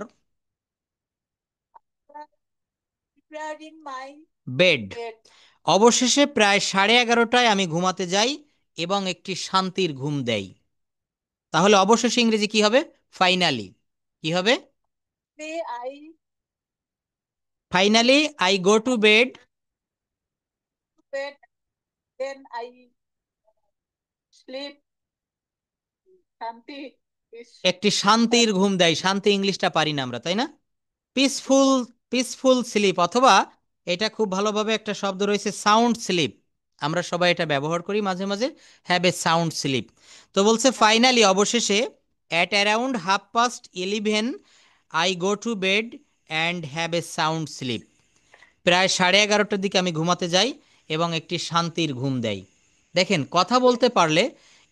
Preparing my বেড। bed. অবশেষে প্রায় 11:30টায় আমি ঘুমাতে যাই এবং একটি শান্তির ঘুম দেই। তাহলে অবশেষে ইংরেজি কি হবে? ফাইনালি। কি হবে? Say I finally I go to bed. bed. Then I sleep. Shanti is একটি শান্তির ঘুম দেয়। শান্তি ইংলিশটা পারি না আমরা, তাই না? পিসফুল, পিসফুল স্লিপ, অথবা এটা খুব ভালোভাবে একটা শব্দ রয়েছে সাউন্ড স্লিপ। আমরা সবাই এটা ব্যবহার করি মাঝে মাঝে, হ্যাভ এ সাউন্ড স্লিপ। তো বলছে ফাইনালি অবশেষে, at around 11:30 I go to bed and have a sound sleep. প্রায় 11:30টার দিকে আমি ঘুমাতে যাই এবং একটি শান্তির ঘুম দেই। দেখেন, কথা বলতে পারলে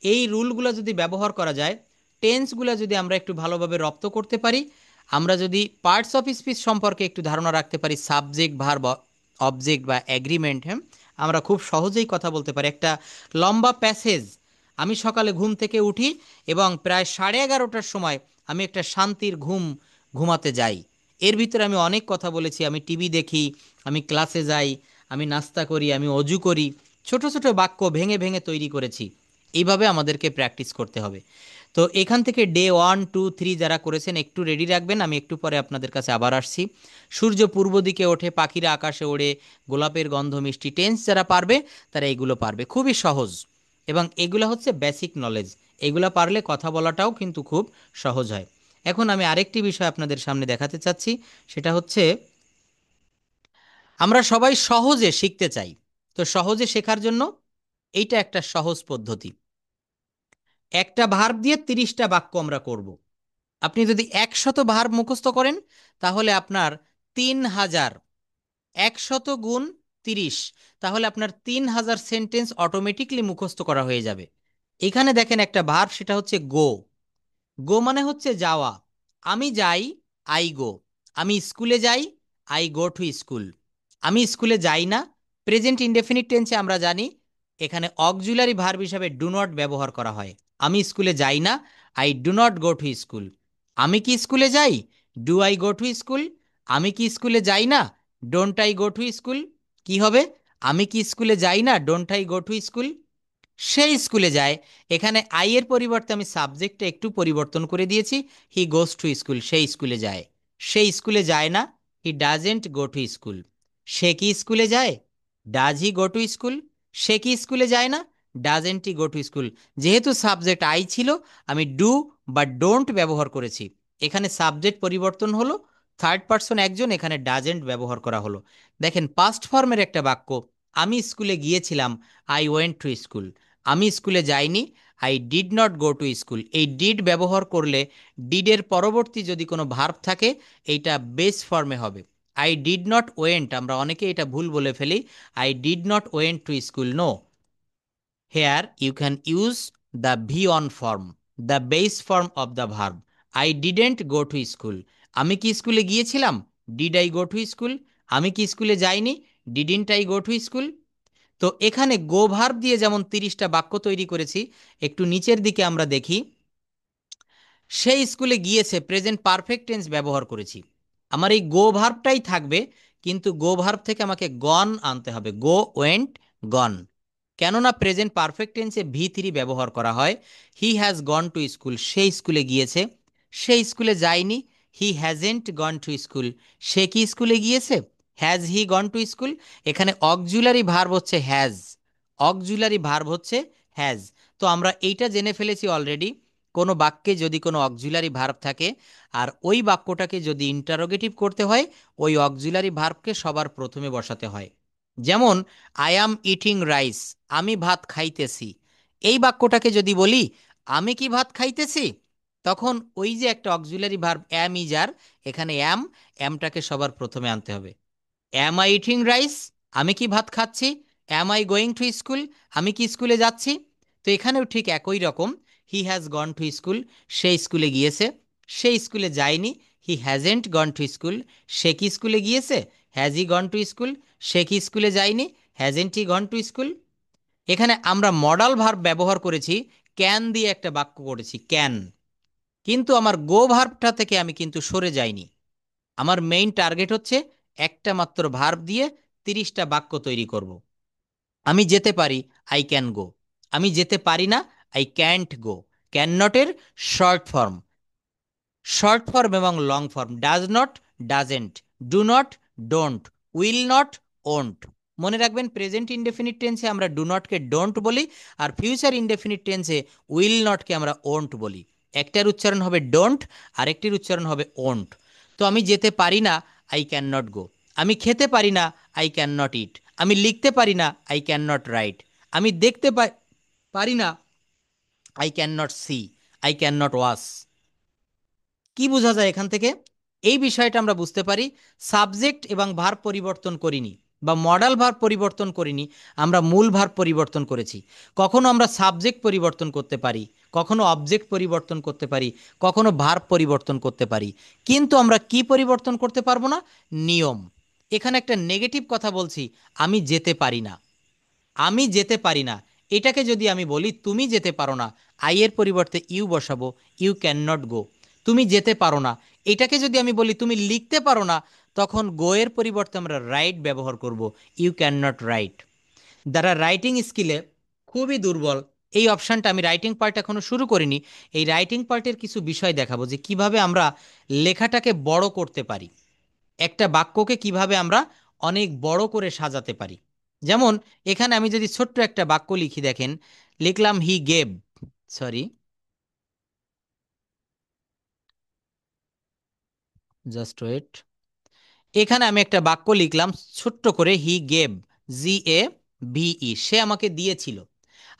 এই রুলগুলো যদি ব্যবহার করা যায়, টেন্সগুলো যদি আমরা একটু ভালোভাবে রপ্ত করতে পারি, আমরা যদি পার্টস অফ স্পিচ সম্পর্কে একটু ধারণা রাখতে পারি, সাবজেক্ট, ভার্ব, অবজেক্ট বা অ্যাগ্রিমেন্ট, হ্যাঁ, আমরা খুব সহজেই কথা বলতে পারি। একটা লম্বা প্যাসেজ, আমি সকালে ঘুম থেকে উঠি এবং প্রায় 11:30টার সময় আমি একটা শান্তির ঘুম ঘুমাতে যাই। এর ভিতরে আমি অনেক কথা বলেছি। আমি টিভি দেখি, আমি ক্লাসে যাই, আমি নাস্তা করি, আমি অজু করি। ছোট ছোট বাক্য ভেঙে ভেঙে তৈরি করেছি। এইভাবে আমাদেরকে প্র্যাকটিস করতে হবে। তো এখান থেকে ডে 1, 2, 3 যারা করেছেন একটু রেডি রাখবেন, আমি একটু পরে আপনাদের কাছে আবার আসছি। সূর্য পূর্ব দিকে ওঠে, পাখিরা আকাশে ওড়ে, গোলাপের গন্ধ মিষ্টি। টেন্স যারা পারবে তারা এইগুলো পারবে, খুবই সহজ। এবং এগুলা হচ্ছে বেসিক নলেজ। এগুলা পারলে কথা বলাটাও কিন্তু খুব সহজ হয়। এখন আমি আরেকটি বিষয় আপনাদের সামনে দেখাতে চাচ্ছি, সেটা হচ্ছে আমরা সবাই সহজে শিখতে চাই। তো সহজে শেখার জন্য এইটা একটা সহজ পদ্ধতি। একটা ভার্ব দিয়ে 30টা বাক্য আমরা করব। আপনি যদি 100 ভার্ব মুখস্থ করেন তাহলে আপনার 3000, 100 গুণ 30, তাহলে আপনার 3000 সেন্টেন্স অটোমেটিকলি মুখস্থ করা হয়ে যাবে। এখানে দেখেন একটা ভার্ব, সেটা হচ্ছে গো। গো মানে হচ্ছে যাওয়া। আমি যাই, আই গো। আমি স্কুলে যাই, আই গো টু স্কুল। আমি স্কুলে যাই না, প্রেজেন্ট ইনডেফিনিট টেন্সে আমরা জানি এখানে অক্সিলারি ভার্ব হিসাবে ডু নট ব্যবহার করা হয়। আমি স্কুলে যাই না, I do not go to school. আমি কি স্কুলে যাই, do I go to school. আমি কি স্কুলে যাই না, don't I go to school. কি হবে, আমি কি স্কুলে যাই না, don't I go to school. সে স্কুলে যায়, এখানে আই এর পরিবর্তে আমি সাবজেক্টটা একটু পরিবর্তন করে দিয়েছি, হি গোস টু স্কুল, সে স্কুলে যায়। সে স্কুলে যায় না, he doesn't go to school. সে কি স্কুলে যায়, does he go to school. সে কি স্কুলে যায় না, doesn't he go to school. যেহেতু সাবজেক্ট আই ছিল, আমি ডু বা ডোন্ট ব্যবহার করেছি। এখানে সাবজেক্ট পরিবর্তন হলো, থার্ড পার্সন একজন, এখানে ডাজেন্ট ব্যবহার করা হলো। দেখেন পাস্ট ফর্মের একটা বাক্য, আমি স্কুলে গিয়েছিলাম, আই ওয়েন্ট টু স্কুল। আমি স্কুলে যাইনি, I did not go to school. এই ডিড ব্যবহার করলে ডিডের পরবর্তী যদি কোনো ভার্ব থাকে এইটা বেস ফর্মে হবে। আই ডিড নট ওয়েন্ট, আমরা অনেকে এটা ভুল বলে ফেলি, I did not went to school. No, here you can use the V one form, the base form of the verb. I didn't go to school. আমি কি স্কুলে গিয়েছিলাম, did I go to school. আমি কি স্কুলে যাইনি, didn't I go to school. তো এখানে গো ভার্ব দিয়ে যেমন 30টা বাক্য তৈরি করেছি, একটু নিচের দিকে আমরা দেখি, সে স্কুলে গিয়েছে প্রেজেন্ট পারফেক্ট টেন্স ব্যবহার করেছি। আমার এই গো ভার্বটাই থাকবে, কিন্তু গো ভার্ব থেকে আমাকে গন আনতে হবে, গো ওয়েন্ট গন। কেননা প্রেজেন্ট পারফেক্ট টেন্সে ভি3 ব্যবহার করা হয়। He has gone to school, সে স্কুলে গিয়েছে। সে স্কুলে যায়নি, he hasn't gone to school. সে কি স্কুলে গিয়েছে, has he gone to school. এখানে অক্সিলারি ভার্ব হচ্ছে হ্যাজ, অক্সিলারি ভার্ব হচ্ছে হ্যাজ। তো আমরা এইটা জেনে ফেলেছি অলরেডি, কোনো বাক্যে যদি কোনো অক্সিলারি ভার্ব থাকে আর ওই বাক্যটাকে যদি ইন্টারোগেটিভ করতে হয়, ওই অক্সিলারি ভার্বকে সবার প্রথমে বসাতে হয়। যেমন আই অ্যাম ইটিং রাইস, আমি ভাত খাইতেছি। এই বাক্যটাকে যদি বলি আমি কি ভাত খাইতেছি, তখন ওই যে একটা অক্সিলারি ভার্ব অ্যাম ইজার, এখানে অ্যামটাকে সবার প্রথমে আনতে হবে। অ্যাম আই ইটিং রাইস, আমি কি ভাত খাচ্ছি। Am I going to school, আমি কি স্কুলে যাচ্ছি। তো এখানেও ঠিক একই রকম, he has gone to school, সে স্কুলে গিয়েছে। সে স্কুলে যায়নি, he hasn't gone to school. সে কি স্কুলে গিয়েছে, has he gone to school. সে কি স্কুলে যায়নি, hasn't he gone to school. এখানে আমরা মডাল ভার্ব ব্যবহার করেছি, ক্যান দিয়ে একটা বাক্য করেছি ক্যান, কিন্তু আমার গো ভার্বটা থেকে আমি কিন্তু সরে যাইনি। আমার মেইন টার্গেট হচ্ছে একটা মাত্র ভার্ব দিয়ে 30টা বাক্য তৈরি করব। আমি যেতে পারি, আই ক্যান গো। আমি যেতে পারি না, আই ক্যান্ট গো। ক্যান নটের শর্ট ফর্ম, শর্ট ফর্ম এবং long form does not, doesn't, do not, don't, will not, won't. মনে রাখবেন প্রেজেন্ট ইনডেফিনিট টেন্সে আমরা ডু নটকে ডোন্ট বলি, আর ফিউচার ইনডেফিনিট টেন্সে উইল নটকে আমরা ওন্ট বলি। একটার উচ্চারণ হবে ডোন্ট, আরেকটির উচ্চারণ হবে ওন্ট। তো আমি যেতে পারি না, আই ক্যান নট গো। আমি খেতে পারি না, আই ক্যান নট ইট। আমি লিখতে পারি না, আই ক্যান নট রাইট। আমি দেখতে পারি না, I can not see, I can not wash. কি বোঝা যায় এখান থেকে, এই বিষয়টা আমরা বুঝতে পারি সাবজেক্ট এবং ভার্ব পরিবর্তন করিনি বা মডাল ভার্ব পরিবর্তন করিনি, আমরা মূল ভার্ব পরিবর্তন করেছি। কখনো আমরা সাবজেক্ট পরিবর্তন করতে পারি, কখনো অবজেক্ট পরিবর্তন করতে পারি, কখনো ভার্ব পরিবর্তন করতে পারি, কিন্তু আমরা কি পরিবর্তন করতে পারবো না, নিয়ম। এখানে একটা নেগেটিভ কথা বলছি, আমি যেতে পারি না। আমি যেতে পারি না, এটাকে যদি আমি বলি তুমি যেতে পারো না, আই এর পরিবর্তে ইউ বসাবো, ইউ ক্যান নট গো। তুমি যেতে পারো না, এটাকে যদি আমি বলি তুমি লিখতে পারো না, তখন গো এর পরিবর্তে আমরা রাইট ব্যবহার করব, ইউ ক্যান নট রাইট। যারা রাইটিং স্কিলে খুবই দুর্বল, এই অপশানটা, আমি রাইটিং পার্ট এখনো শুরু করিনি, এই রাইটিং পার্টের কিছু বিষয় দেখাবো যে কিভাবে আমরা লেখাটাকে বড় করতে পারি, একটা বাক্যকে কিভাবে আমরা অনেক বড় করে সাজাতে পারি। যেমন এখানে আমি যদি ছোট্ট একটা বাক্য লিখি, দেখেন লিখলাম he gave, sorry just wait, এখানে আমি একটা বাক্য লিখলাম ছোট্ট করে, হি গেভ, GAVE, সে আমাকে দিয়েছিল।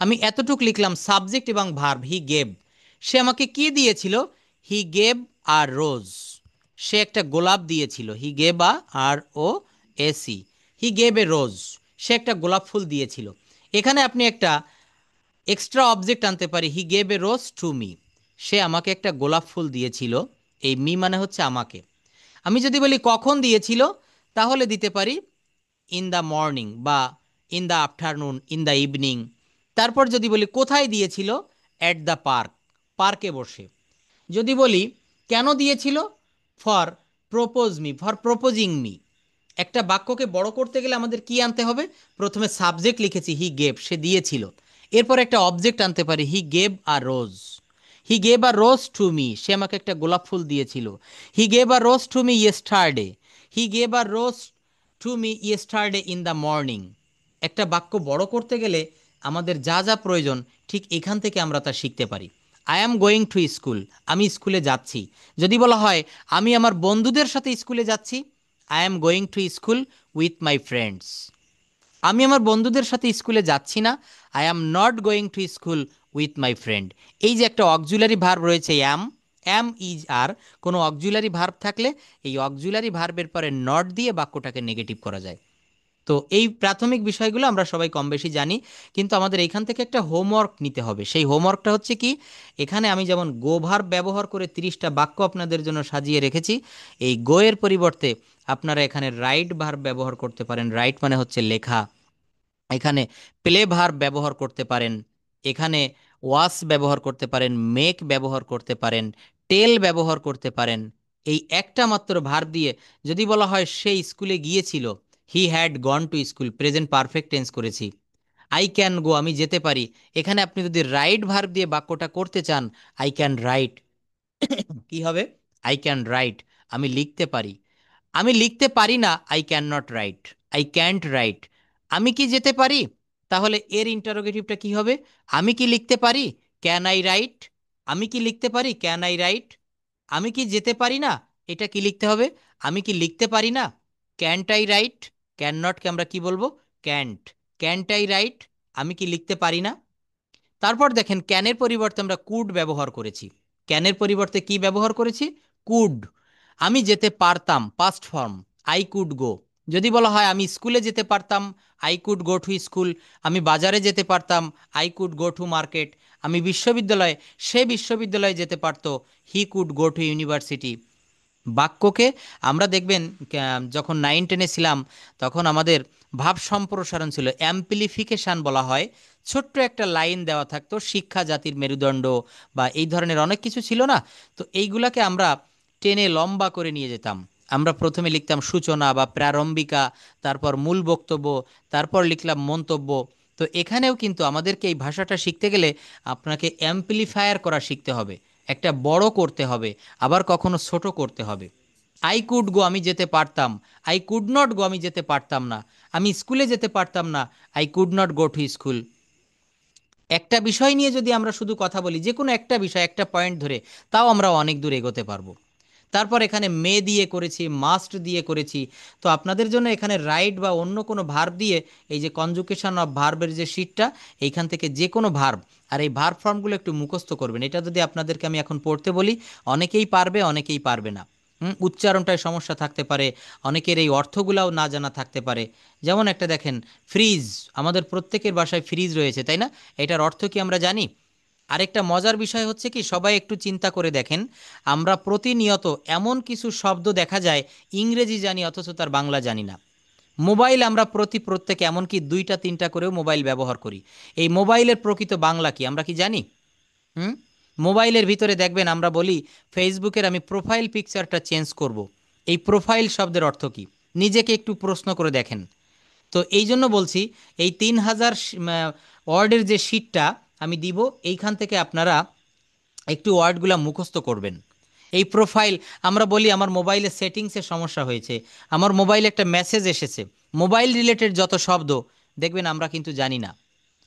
আমি এতটুক লিখলাম সাবজেক্ট এবং ভার্ব, হি গেভ, সে আমাকে কি দিয়েছিল, হি গেভ আর রোজ, সে একটা গোলাপ দিয়েছিল, he gave ROAC, he gave a rose, সে একটা গোলাপ ফুল দিয়েছিল। এখানে আপনি একটা এক্সট্রা অবজেক্ট আনতে পারি, he gave a rose to me, সে আমাকে একটা গোলাপ ফুল দিয়েছিল। এই মি মানে হচ্ছে আমাকে। আমি যদি বলি কখন দিয়েছিল, তাহলে দিতে পারি ইন দ্য মর্নিং বা in the afternoon, in the evening. তারপর যদি বলি কোথায় দিয়েছিল, অ্যাট দ্য পার্ক, পার্কে বসে। যদি বলি কেন দিয়েছিল, for propose me, for proposing me. একটা বাক্যকে বড় করতে গেলে আমাদের কি আনতে হবে, প্রথমে সাবজেক্ট লিখেছি হি গেভ, সে দিয়েছিল, এরপর একটা অবজেক্ট আনতে পারি, he gave a rose, he gave a rose to me, সে আমাকে একটা গোলাপ ফুল দিয়েছিল। He gave a rose to me yesterday, he gave a rose to me yesterday in the morning. একটা বাক্য বড় করতে গেলে আমাদের যা যা প্রয়োজন, ঠিক এখান থেকে আমরা তা শিখতে পারি। I am going to school, আমি স্কুলে যাচ্ছি। যদি বলা হয় আমি আমার বন্ধুদের সাথে স্কুলে যাচ্ছি, I am going to school with my friends. আমি আমার বন্ধুদের সাথে স্কুলে যাচ্ছি না, I am not going to school with my friend. এই যে একটা অক্সিলারি ভার্ব রয়েছে অ্যাম ইজ আর, কোনো অক্সিলারি ভার্ব থাকলে এই অক্সিলারি ভার্বের পরে নট দিয়ে বাক্যটাকে নেগেটিভ করা যায়। তো এই প্রাথমিক বিষয়গুলো আমরা সবাই কম বেশি জানি, কিন্তু আমাদের এইখান থেকে একটা হোমওয়ার্ক নিতে হবে। সেই হোমওয়ার্কটা হচ্ছে কি, এখানে আমি যেমন গো ভার্ব ব্যবহার করে 30টা বাক্য আপনাদের জন্য সাজিয়ে রেখেছি, এই গো এর পরিবর্তে আপনারা এখানে রাইট ভার্ব ব্যবহার করতে পারেন। রাইট মানে হচ্ছে লেখা। এখানে প্লে ভার্ব ব্যবহার করতে পারেন, এখানে ওয়াস ব্যবহার করতে পারেন, মেক ব্যবহার করতে পারেন, টেল ব্যবহার করতে পারেন। এই একটা মাত্র ভার্ব দিয়ে যদি বলা হয় সে স্কুলে গিয়েছিল, he had gone to school, present perfect tense করেছি। আই ক্যান গো, আমি যেতে পারি। এখানে আপনি যদি রাইট ভার্ব দিয়ে বাক্যটা করতে চান, আই ক্যান রাইট, কি হবে, আই ক্যান রাইট, আমি লিখতে পারি। আমি লিখতে পারি না, I can not right, I can't right. আমি কি যেতে পারি, তাহলে এর ইন্টারোগেটিভটা কি হবে, আমি কি লিখতে পারি, ক্যান আই রাইট, আমি কি লিখতে পারি, ক্যান আই রাইট। আমি কি যেতে পারি না, এটা কি লিখতে হবে, আমি কি লিখতে পারি না, ক্যান্ট আই রাইট। ক্যান নটকে আমরা কি বলবো, ক্যান্ট, ক্যান্ট আই রাইট, আমি কি লিখতে পারি না। তারপর দেখেন ক্যানের পরিবর্তে আমরা কুড ব্যবহার করেছি। ক্যানের পরিবর্তে কি ব্যবহার করেছি, কুড। আমি যেতে পারতাম, past form, I could go. যদি বলা হয় আমি স্কুলে যেতে পারতাম, I could go to school. আমি বাজারে যেতে পারতাম, I could go to market. আমি বিশ্ববিদ্যালয়ে, সে বিশ্ববিদ্যালয়ে যেতে পারতো, he could go to university. বাক্যকে আমরা দেখবেন যখন 9-10-এ ছিলাম, তখন আমাদের ভাব সম্প্রসারণ ছিল, অ্যাম্পলিফিকেশন বলা হয়। ছোট্ট একটা লাইন দেওয়া থাকতো, শিক্ষা জাতির মেরুদণ্ড বা এই ধরনের অনেক কিছু ছিল না। তো এইগুলাকে আমরা টেনে লম্বা করে নিয়ে যেতাম। আমরা প্রথমে লিখতাম সূচনা বা প্রারম্ভিকা, তারপর মূল বক্তব্য, তারপর লিখলাম মন্তব্য। তো এখানেও কিন্তু আমাদেরকে এই ভাষাটা শিখতে গেলে আপনাকে অ্যাম্পলিফায়ার করা শিখতে হবে, একটা বড় করতে হবে, আবার কখনো ছোট করতে হবে। আই কুড গো, আমি যেতে পারতাম। আই কুড নট গো, আমি যেতে পারতাম না। আমি স্কুলে যেতে পারতাম না, I could not go to school. একটা বিষয় নিয়ে যদি আমরা শুধু কথা বলি, যে কোনো একটা বিষয়, একটা পয়েন্ট ধরে, তাও আমরা অনেক দূর এগোতে পারবো। তারপর এখানে মে দিয়ে করেছি, মাস্ট দিয়ে করেছি। তো আপনাদের জন্য এখানে রাইট বা অন্য কোনো ভার্ব দিয়ে, এই যে কনজুকেশন অফ ভার্বের যে শিটটা, এইখান থেকে যে কোনো ভার্ব, আর এই ভার্ব ফর্মগুলো একটু মুখস্থ করবেন। এটা যদি আপনাদেরকে আমি এখন পড়তে বলি, অনেকেই পারবে, অনেকেই পারবে না। উচ্চারণটায় সমস্যা থাকতে পারে, অনেকের এই অর্থগুলাও না জানা থাকতে পারে। যেমন একটা দেখেন, ফ্রিজ, আমাদের প্রত্যেকের বাসায় ফ্রিজ রয়েছে, তাই না? এটার অর্থ কি আমরা জানি? আরেকটা মজার বিষয় হচ্ছে কি, সবাই একটু চিন্তা করে দেখেন, আমরা প্রতিনিয়ত এমন কিছু শব্দ দেখা যায় ইংরেজি জানি অথচ তার বাংলা জানি না। মোবাইল, আমরা প্রত্যেকে এমনকি 2টা 3টা করেও মোবাইল ব্যবহার করি। এই মোবাইলের প্রকৃত বাংলা কি আমরা কি জানি? হুম মোবাইলের ভিতরে দেখবেন আমরা বলি ফেসবুকের আমি প্রোফাইল পিকচারটা চেঞ্জ করব। এই প্রোফাইল শব্দের অর্থ কি? নিজেকে একটু প্রশ্ন করে দেখেন। তো এই জন্য বলছি, এই 3000 ওয়ার্ডের যে শিটটা আমি দিব, এইখান থেকে আপনারা একটু ওয়ার্ডগুলো মুখস্থ করবেন। এই প্রোফাইল, আমরা বলি আমার মোবাইলে সেটিংসের সমস্যা হয়েছে, আমার মোবাইলে একটা মেসেজ এসেছে। মোবাইল রিলেটেড যত শব্দ, দেখবেন আমরা কিন্তু জানি না,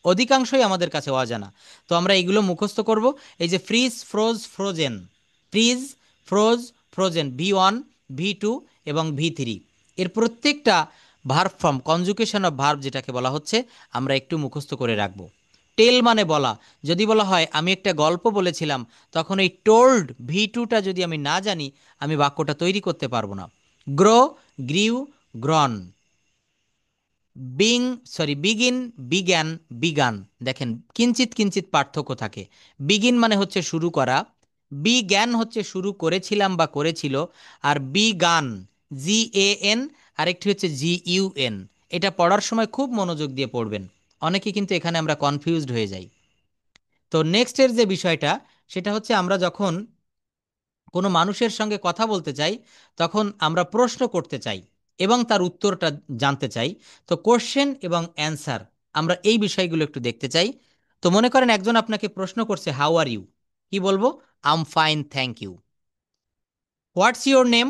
অধিকাংশই আমাদের কাছে অজানা। তো আমরা এগুলো মুখস্থ করব। এই যে fridge, froze, frozen, fridge, froze, frozen, V1, V2 এবং V3, এর প্রত্যেকটা verb form, conjugation of verb যেটাকে বলা হচ্ছে, আমরা একটু মুখস্থ করে রাখব। টেল মানে বলা। যদি বলা হয় আমি একটা গল্প বলেছিলাম, তখন এই টোল্ড V2টা যদি আমি না জানি, আমি বাক্যটা তৈরি করতে পারবো না। Grow, গ্রিউ, grown, being, sorry begin, বিজ্ঞান, বিগান। দেখেন কিঞ্চিত কিঞ্চিত পার্থক্য থাকে। বিগিন মানে হচ্ছে শুরু করা, বিজ্ঞান হচ্ছে শুরু করেছিলাম বা করেছিল, আর বিগান, GAN, আরেকটি হচ্ছে GUN। এটা পড়ার সময় খুব মনোযোগ দিয়ে পড়বেন, অনেকে কিন্তু এখানে আমরা কনফিউজড হয়ে যাই। তো নেক্সটের যে বিষয়টা, সেটা হচ্ছে আমরা যখন কোনো মানুষের সঙ্গে কথা বলতে চাই, তখন আমরা প্রশ্ন করতে চাই এবং তার উত্তরটা জানতে চাই। তো কোশ্চেন এবং অ্যান্সার, আমরা এই বিষয়গুলো একটু দেখতে চাই। তো মনে করেন একজন আপনাকে প্রশ্ন করছে, হাউ আর ইউ? কি বলবো? I'm fine, thank you. What's your name?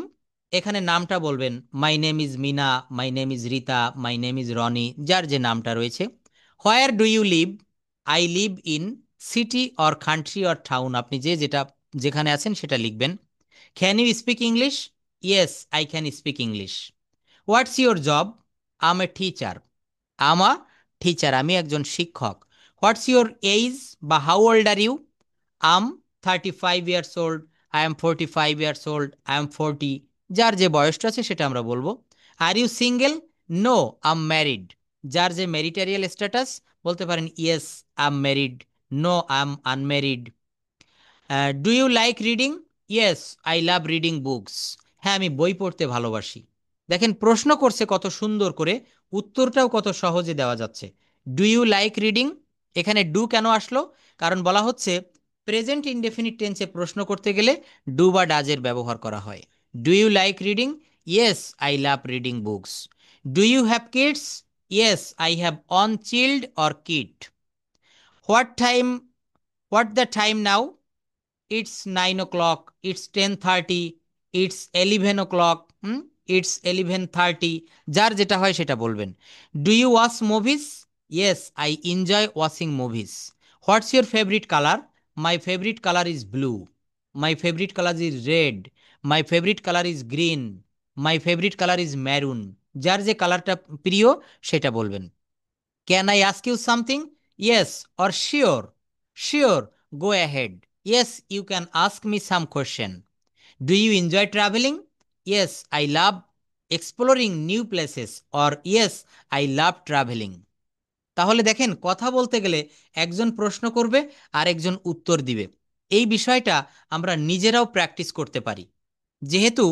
এখানে নামটা বলবেন, my name is Mina, my name is Rita, my name is Roni, যার যে নামটা রয়েছে। Where do you live? I live in city or country or town, আপনি যে যেটা যেখানে আছেন সেটা লিখবেন। Can you speak English? Yes, I can speak English. What's your job? I'm a teacher, I'm a teacher, আমি একজন শিক্ষক। হোয়াটস ইওর এইজ বা how old are you? I'm 35 years old, I am 45 years old, I am 40, যার যে বয়সটা আছে সেটা আমরা বলবো। Are you single? No, I'm married, যার যে ম্যারিটারিয়াল স্ট্যাটাস, বলতে পারেন yes, I am married, no, I am unmarried. Do you like reading? Yes, I love reading books, হ্যাঁ আমি বই পড়তে ভালোবাসি। দেখেন প্রশ্ন করছে কত সুন্দর করে, উত্তরটাও কত সহজে দেওয়া যাচ্ছে। ডু ইউ লাইক রিডিং, এখানে ডু কেন আসলো? কারণ বলা হচ্ছে প্রেজেন্ট ইনডেফিনিট টেন্সে প্রশ্ন করতে গেলে ডু বা ডাজের ব্যবহার করা হয়। Do you like reading? Yes, I love reading books. Do you have kids? Yes, I have one child or kid. What time, what the time now? It's 9 o'clock, it's 10:30, it's 11 o'clock, it's 11:30, যার যেটা হয় সেটা বলবেন। Do you watch movies? Yes, I enjoy watching movies. What's your favourite colour? My favourite colour is blue, my favourite colour is red, my favourite colour is green, my favourite colour is maroon, যার যে কালারটা প্রিয় সেটা বলবেন। Can I ask you something? Yes or sure? Sure, go ahead. Yes, you can ask me some question. Do you enjoy travelling? Yes, I love exploring new places, or yes, I love travelling. তাহলে দেখেন কথা বলতে গেলে একজন প্রশ্ন করবে আর একজন উত্তর দিবে। এই বিষয়টা আমরা নিজেরাও প্র্যাকটিস করতে পারি। যেহেতু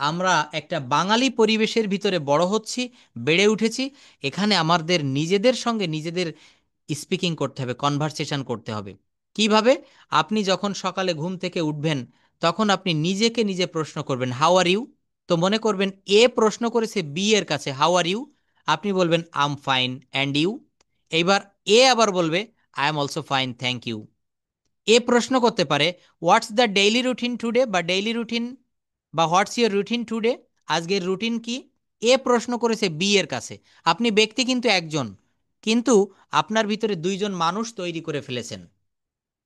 আমরা একটা বাঙালি পরিবেশের ভিতরে বড় হচ্ছি, বেড়ে উঠেছি, এখানে আমাদের নিজেদের সঙ্গে নিজেদের স্পিকিং করতে হবে, কনভারসেশন করতে হবে। কিভাবে? আপনি যখন সকালে ঘুম থেকে উঠবেন, তখন আপনি নিজেকে নিজে প্রশ্ন করবেন, হাউ আর ইউ? তো মনে করবেন এ প্রশ্ন করেছে বি এর কাছে, হাউ আর ইউ? আপনি বলবেন আম ফাইন, অ্যান্ড ইউ? এইবার এ আবার বলবে, I am also fine, thank you. A প্রশ্ন করতে পারে, what's the daily routine today, বা ডেইলি রুটিন, বা হোয়াটস ইউর রুটিন টুডে, আজকের রুটিন কি? এ প্রশ্ন করেছে বি এর কাছে। আপনি ব্যক্তি কিন্তু একজন, কিন্তু আপনার ভিতরে দুইজন মানুষ তৈরি করে ফেলেছেন।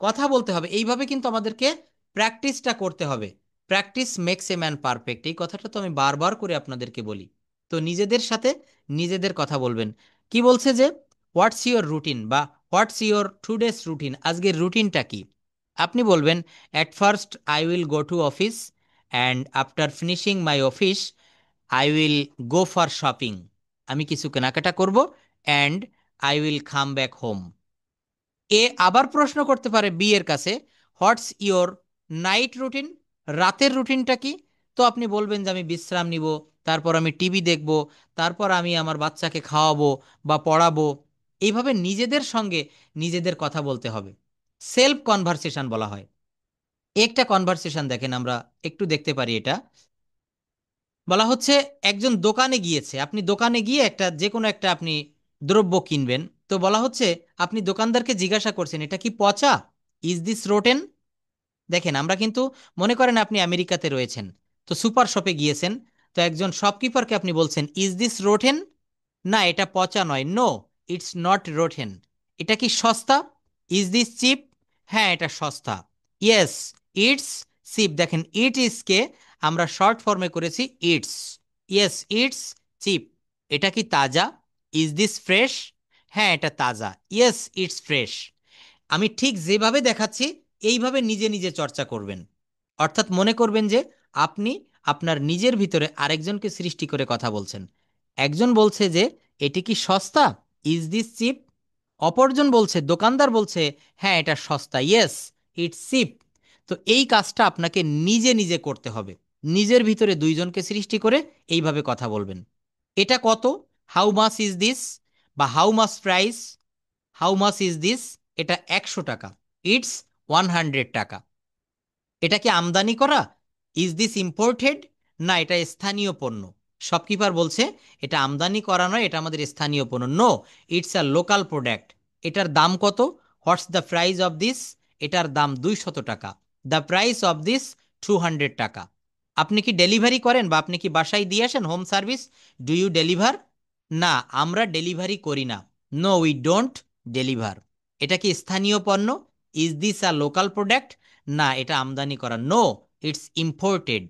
কথা বলতে হবে এইভাবে, কিন্তু আমাদেরকে প্র্যাকটিসটা করতে হবে। Practice makes a man perfect, এই কথাটা তো আমি বারবার করে আপনাদেরকে বলি। তো নিজেদের সাথে নিজেদের কথা বলবেন। কি বলছে যে হোয়াটস ইওর রুটিন, বা হোয়াটস ইওর টুডেস রুটিন, আজকের রুটিনটা কি? আপনি বলবেন, at first I will go to office, and after finishing my office I will go for shopping, আমি কিছু কেনাকাটা করব, and I will come back home. A আবার প্রশ্ন করতে পারে বি এর কাছে, হোয়াটস ইওর নাইট রুটিন, রাতের রুটিনটা কি? তো আপনি বলবেন যে আমি বিশ্রাম নিব, তারপর আমি টিভি দেখব, তারপর আমি আমার বাচ্চাকে খাওয়াবো বা পড়াবো। এইভাবে নিজেদের সঙ্গে নিজেদের কথা বলতে হবে। সেলফ কনভারসেশন বলা হয়। একটা কনভারসেশন দেখেন, আমরা একটু দেখতে পারি এটা। বলা হচ্ছে একজন দোকানে গিয়েছে, আপনি দোকানে গিয়ে একটা যে কোনো একটা আপনি দ্রব্য কিনবেন। তো বলা হচ্ছে আপনি দোকানদারকে জিজ্ঞাসা করছেন, এটা কি পচা? Is this rotten? দেখেন আমরা কিন্তু, মনে করেন আপনি আমেরিকাতে রয়েছেন, তো সুপার শপে গিয়েছেন, তো একজন শপকিপারকে আপনি বলছেন, ইজ দিস রোটেন? না, এটা পচা নয়, নো, ইটস নট রোটেন। এটা কি সস্তা? Is this cheap? হ্যাঁ, এটা সস্তা। Yes, it's cheap. দেখেন ইট ইজকে আমরা শর্ট ফর্মে করেছি ইটস। Yes, it's chip. এটা কি তাজা? Is this fresh? হ্যাঁ, এটা তাজা। Yes, it's fresh. আমি ঠিক যেভাবে দেখাচ্ছি এইভাবে নিজে নিজে চর্চা করবেন। অর্থাৎ মনে করবেন যে আপনি আপনার নিজের ভিতরে আরেকজনকে সৃষ্টি করে কথা বলছেন। একজন বলছে যে এটি কি সস্তা? Is this cheap? অপরজন বলছে, দোকানদার বলছে, হ্যাঁ এটা সস্তা। Yes, it's cheap. তো এই কাজটা আপনাকে নিজে নিজে করতে হবে। নিজের ভিতরে দুইজনকে সৃষ্টি করে এইভাবে কথা বলবেন। এটা কত? How much is this? বা how much price? How much is this? এটা 100 টাকা। ইটস 100 টাকা। এটা কি আমদানি করা? Is this imported? না, এটা স্থানীয় পণ্য। শপকিপার বলছে এটা আমদানি করা নয়, এটা আমাদের স্থানীয় পণ্য। No, it's a local product. এটার দাম কত? What's the price of this? এটার দাম 200 টাকা। দ্য প্রাইস অফ দিস 200 টাকা। আপনি কি ডেলিভারি করেন বা আপনি কি বাসায় দিয়ে আসেন? Home service? Do you deliver? না, আমরা ডেলিভারি করি না। No, we don't deliver. এটা কি স্থানীয় পণ্য? Is this a local product? না, এটা আমদানি করা। No, it's imported.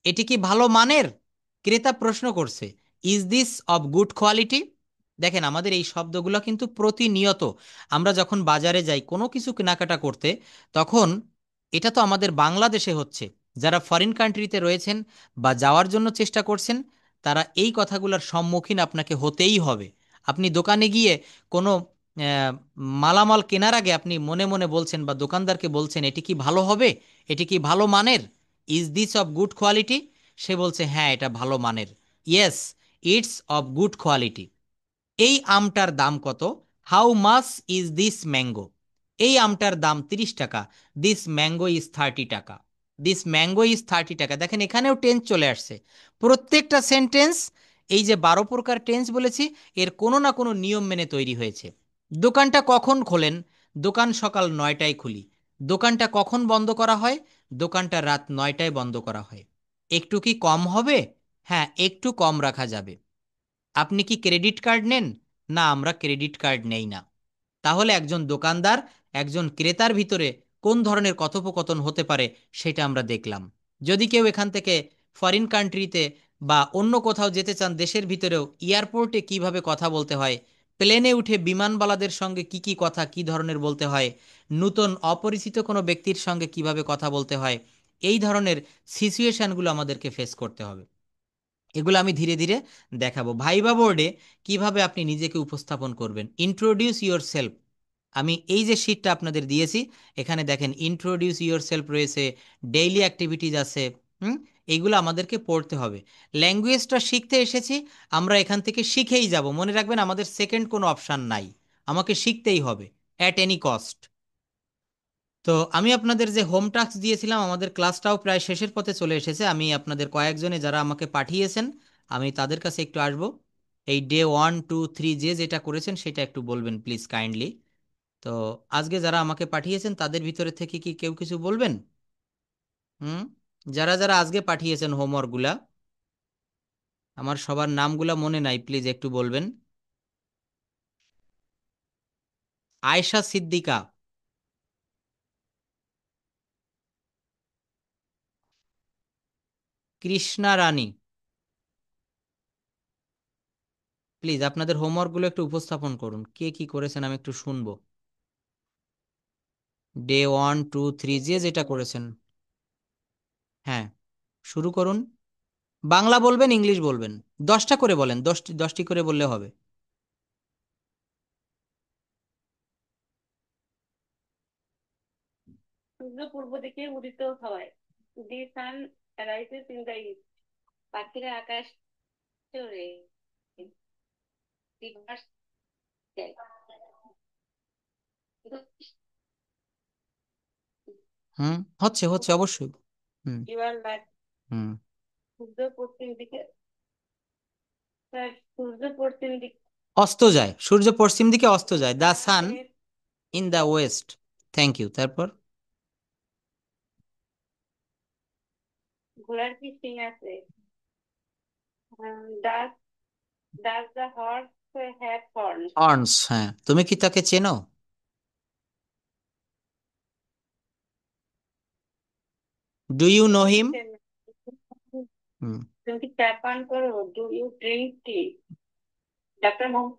এটি কি ভালো মানের? ক্রেতা প্রশ্ন করছে। Is this of good quality? দেখেন আমাদের এই শব্দগুলো কিন্তু প্রতিনিয়ত আমরা যখন বাজারে যাই কোনো কিছু কেনাকাটা করতে, তখন এটা তো আমাদের বাংলাদেশে হচ্ছে। যারা ফরেন কান্ট্রিতে রয়েছেন বা যাওয়ার জন্য চেষ্টা করছেন, তারা এই কথাগুলোর সম্মুখীন আপনাকে হতেই হবে। আপনি দোকানে গিয়ে কোনো আহ, মালামাল কেনার আগে আপনি মনে মনে বলছেন বা দোকানদারকে বলছেন এটি কি ভালো হবে? এটি কি ভালো মানের? Is this of good quality? সে বলছে হ্যাঁ এটা ভালো মানের। Yes, it's of good quality. এই আমটার দাম কত? How much is this mango? এই আমটার দাম 30 টাকা। দিস ম্যাঙ্গো ইজ 30 টাকা। দিস ম্যাঙ্গো ইজ 30 টাকা। দেখেন এখানেও টেন্স চলে আসছে। প্রত্যেকটা সেন্টেন্স, এই যে 12 প্রকার টেন্স বলেছি, এর কোনো না কোনো নিয়ম মেনে তৈরি হয়েছে। দোকানটা কখন খোলেন? দোকান সকাল 9টায় খুলি। দোকানটা কখন বন্ধ করা হয়? দোকানটা রাত 9টায় বন্ধ করা হয়। একটু কি কম হবে? হ্যাঁ, একটু কম রাখা যাবে। আপনি কি ক্রেডিট কার্ড নেন? না, আমরা ক্রেডিট কার্ড নেই না। তাহলে একজন দোকানদার একজন ক্রেতার ভিতরে কোন ধরনের কথোপকথন হতে পারে সেটা আমরা দেখলাম। যদি কেউ এখান থেকে ফরেন কান্ট্রিতে বা অন্য কোথাও যেতে চান দেশের ভিতরেও, এয়ারপোর্টে কিভাবে কথা বলতে হয়, প্লেনে উঠে বিমানবালাদের সঙ্গে কি কি কথা কি ধরনের বলতে হয়, নূতন অপরিচিত কোনো ব্যক্তির সঙ্গে কিভাবে কথা বলতে হয়, এই ধরনের সিচুয়েশনগুলো আমাদেরকে ফেস করতে হবে। এগুলো আমি ধীরে ধীরে দেখাবো। ভাইবা বোর্ডে কিভাবে আপনি নিজেকে উপস্থাপন করবেন, ইন্ট্রোডিউস ইয়োর সেলফ। আমি এই যে শিটটা আপনাদের দিয়েছি, এখানে দেখেন ইন্ট্রোডিউস ইয়োর সেলফ রয়েছে, ডেইলি অ্যাক্টিভিটিজ আছে। হুম, এইগুলো আমাদেরকে পড়তে হবে। ল্যাঙ্গুয়েজটা শিখতে এসেছি, আমরা এখান থেকে শিখেই যাব। মনে রাখবেন আমাদের সেকেন্ড কোনো অপশান নাই, আমাকে শিখতেই হবে অ্যাট এনি কস্ট। তো আমি আপনাদের যে হোম টাস্ক দিয়েছিলাম, আমাদের ক্লাসটাও প্রায় শেষের পথে চলে এসেছে। আমি আপনাদের কয়েকজনে যারা আমাকে পাঠিয়েছেন, আমি তাদের কাছে একটু আসব। এই ডে 1 2 3 যে যেটা করেছেন সেটা একটু বলবেন প্লিজ কাইন্ডলি। তো আজকে যারা আমাকে পাঠিয়েছেন তাদের ভিতরে থেকে কি কেউ কিছু বলবেন? হুম, যারা যারা আজকে পাঠিয়েছেন হোমওয়ার্কগুলা, আমার সবার নামগুলা মনে নাই, প্লিজ একটু বলবেন। আয়েশা সিদ্দিকা, কৃষ্ণা রানী, প্লিজ আপনাদের হোমওয়ার্কগুলো একটু উপস্থাপন করুন। কে কি করেছেন আমি একটু শুনবো। ডে 1 2 3 যে যেটা করেছেন। হ্যাঁ, শুরু করুন। বাংলা বলবেন, ইংলিশ বলবেন। 10টা করে বলেন, 10টি 10টি করে বললে হবে। সূর্য পূর্ব দিকে উদিত হয়। The sun rises in the east. পাখিরা আকাশ চড়ে দিবস যায়। হুম, হচ্ছে হচ্ছে অবশ্যই। হুম। এবার হুম। সূর্য পশ্চিম দিকে, স্যার সূর্য পশ্চিম দিকে অস্ত যায়, সূর্য পশ্চিম দিকে অস্ত যায়। দ্য সান আকাশের in the west. Thank you. তারপর ঘোড়ার কি সিং আছে? Does does the horse have horns. Horns, হ্যাঁ। তুমি কি তাকে চেনো? Do you know him? তুমি কি চা পান করো? Do you drink tea? ডাক্তার মোহাম্মদ।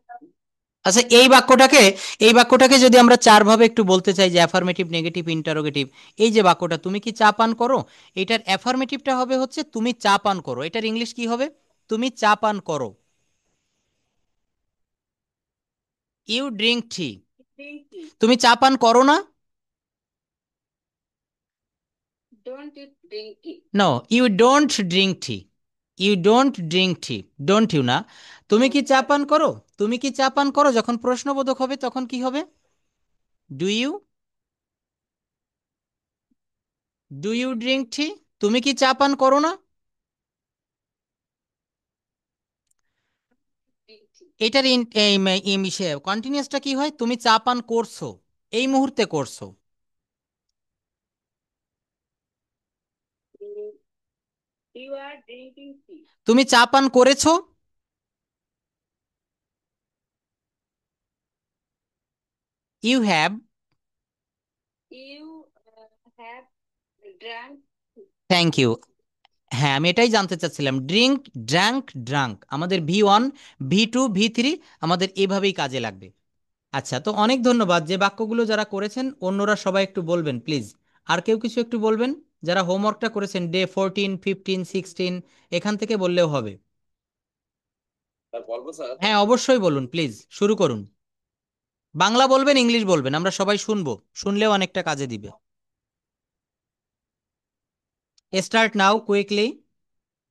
আচ্ছা, এই বাক্যটাকে যদি আমরা চার ভাবে একটু বলতে চাই, যে অ্যাফার্মেটিভ, নেগেটিভ, ইন্টারোগেটিভ। এই যে বাক্যটা, তুমি কি চা পান করো, এটার অ্যাফার্মেটিভটা হবে হচ্ছে তুমি চা পান করো। এটার ইংলিশ কি হবে? তুমি চা পান করো। You drink tea. Drink tea. তুমি চা পান করো না। Don't you drink tea? No, you don't drink tea. You don't drink tea, don't you না। তুমি কি চা পান করো? তুমি কি চা পান করো যখন প্রশ্নবোধক হবে তখন কি হবে? Do you, do you drink tea? তুমি কি চা পান করো না? Drink tea. এটার কন্টিনিউয়াসটা কি হয়? তুমি চা পান করছো, এই মুহূর্তে করছো। You are drinking tea. তুমি চা পান করেছো। You have. You have drunk. Thank you. হ্যাঁ, আমি এটাই জানতে চাচ্ছিলাম। ড্রিঙ্ক, ড্রাঙ্ক, ড্রাঙ্ক, আমাদের V1, V2, V3 আমাদের এভাবেই কাজে লাগবে। আচ্ছা, তো অনেক ধন্যবাদ। যে বাক্যগুলো যারা করেছেন অন্যরা সবাই একটু বলবেন প্লিজ। আর কেউ কিছু একটু বলবেন? যারা হোমওয়ার্কটা করেছেন ডে 14, 15, 16, এখান থেকে বললেও হবে। স্যার বলবো স্যার? হ্যাঁ, অবশ্যই বলুন, প্লিজ শুরু করুন। বাংলা বলবেন, ইংলিশ বলবেন, আমরা সবাই শুনবো, শুনলেও অনেকটা কাজে দিবে। Start now quickly.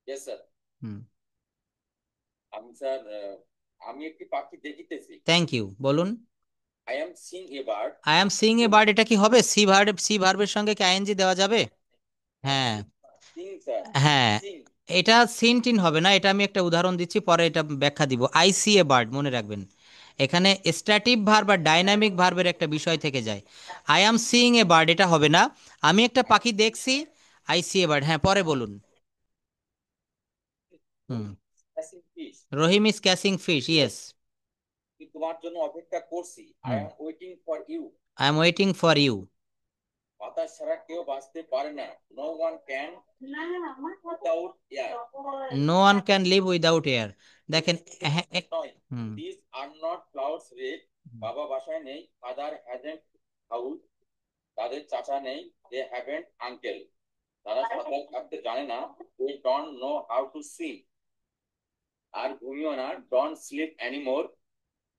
Yes sir. Hmm. আমি স্যার আমি একটি পাখি দেখিতেছি। থ্যাংক ইউ, বলুন। I am sing a bird. I am seeing a bird, এটা কি হবে? সি ভার্বের সঙ্গে কি আইএনজি দেওয়া যাবে? হ্যাঁ, সিং স্যার। হ্যাঁ। সিং। এটা সিন টিন হবে না, এটা আমি একটা উদাহরণ দিচ্ছি, পরে এটা ব্যাখ্যা দিব। আই সি এ বার্ড, মনে রাখবেন। এখানে স্ট্যাটিক ভার্ব বা ডাইনামিক ভার্বের একটা বিষয় থেকে যায়। I am seeing a bird এটা হবে না। আমি একটা পাখি দেখছি, আই সি এ বার্ড। হ্যাঁ, পরে বলুন। Hmm. Catching fish. Rahim is catching fish, yes. তোমার জন্য অপেক্ষা করছি। I hmm. Am waiting for you. I am waiting for you. বাতাস ছাড়া কেউ বাঁচতে পারে না। No one can without air. No one can live without air. দেখেন, হ্যাঁ, hmm. This are not clouds red. বাবা বাসায় নেই। Father hasn't house. তাদের চাচা নেই। They haven't uncle. তারা সাঁতার কাটতে জানে না। They don't know how to swim. আর ঘুমিও না। Don't sleep anymore.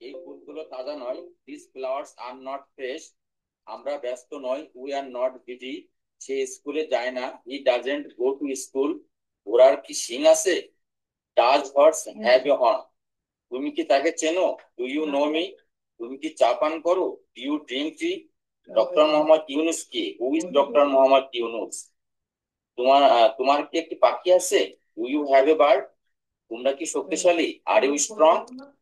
এই ফুলগুলো তাজা নয়। This flowers are not fresh. আমরা ব্যস্ত নই। We are not busy. সে স্কুলে যায় না। He doesn't go to school. ঘোড়ার কি শিং আছে? Does horse have a horn? তুমি কি তাকে চেনো? Do you know me? তুমি কি চা পান করো? Do you drink tea? Doctor Mohammad Yunus কি? Who is doctor Mohammad Yunus? তোমার কি একটি পাখি আছে? Do you have a bird? তোমরা কি শক্তিশালী? Are you strong?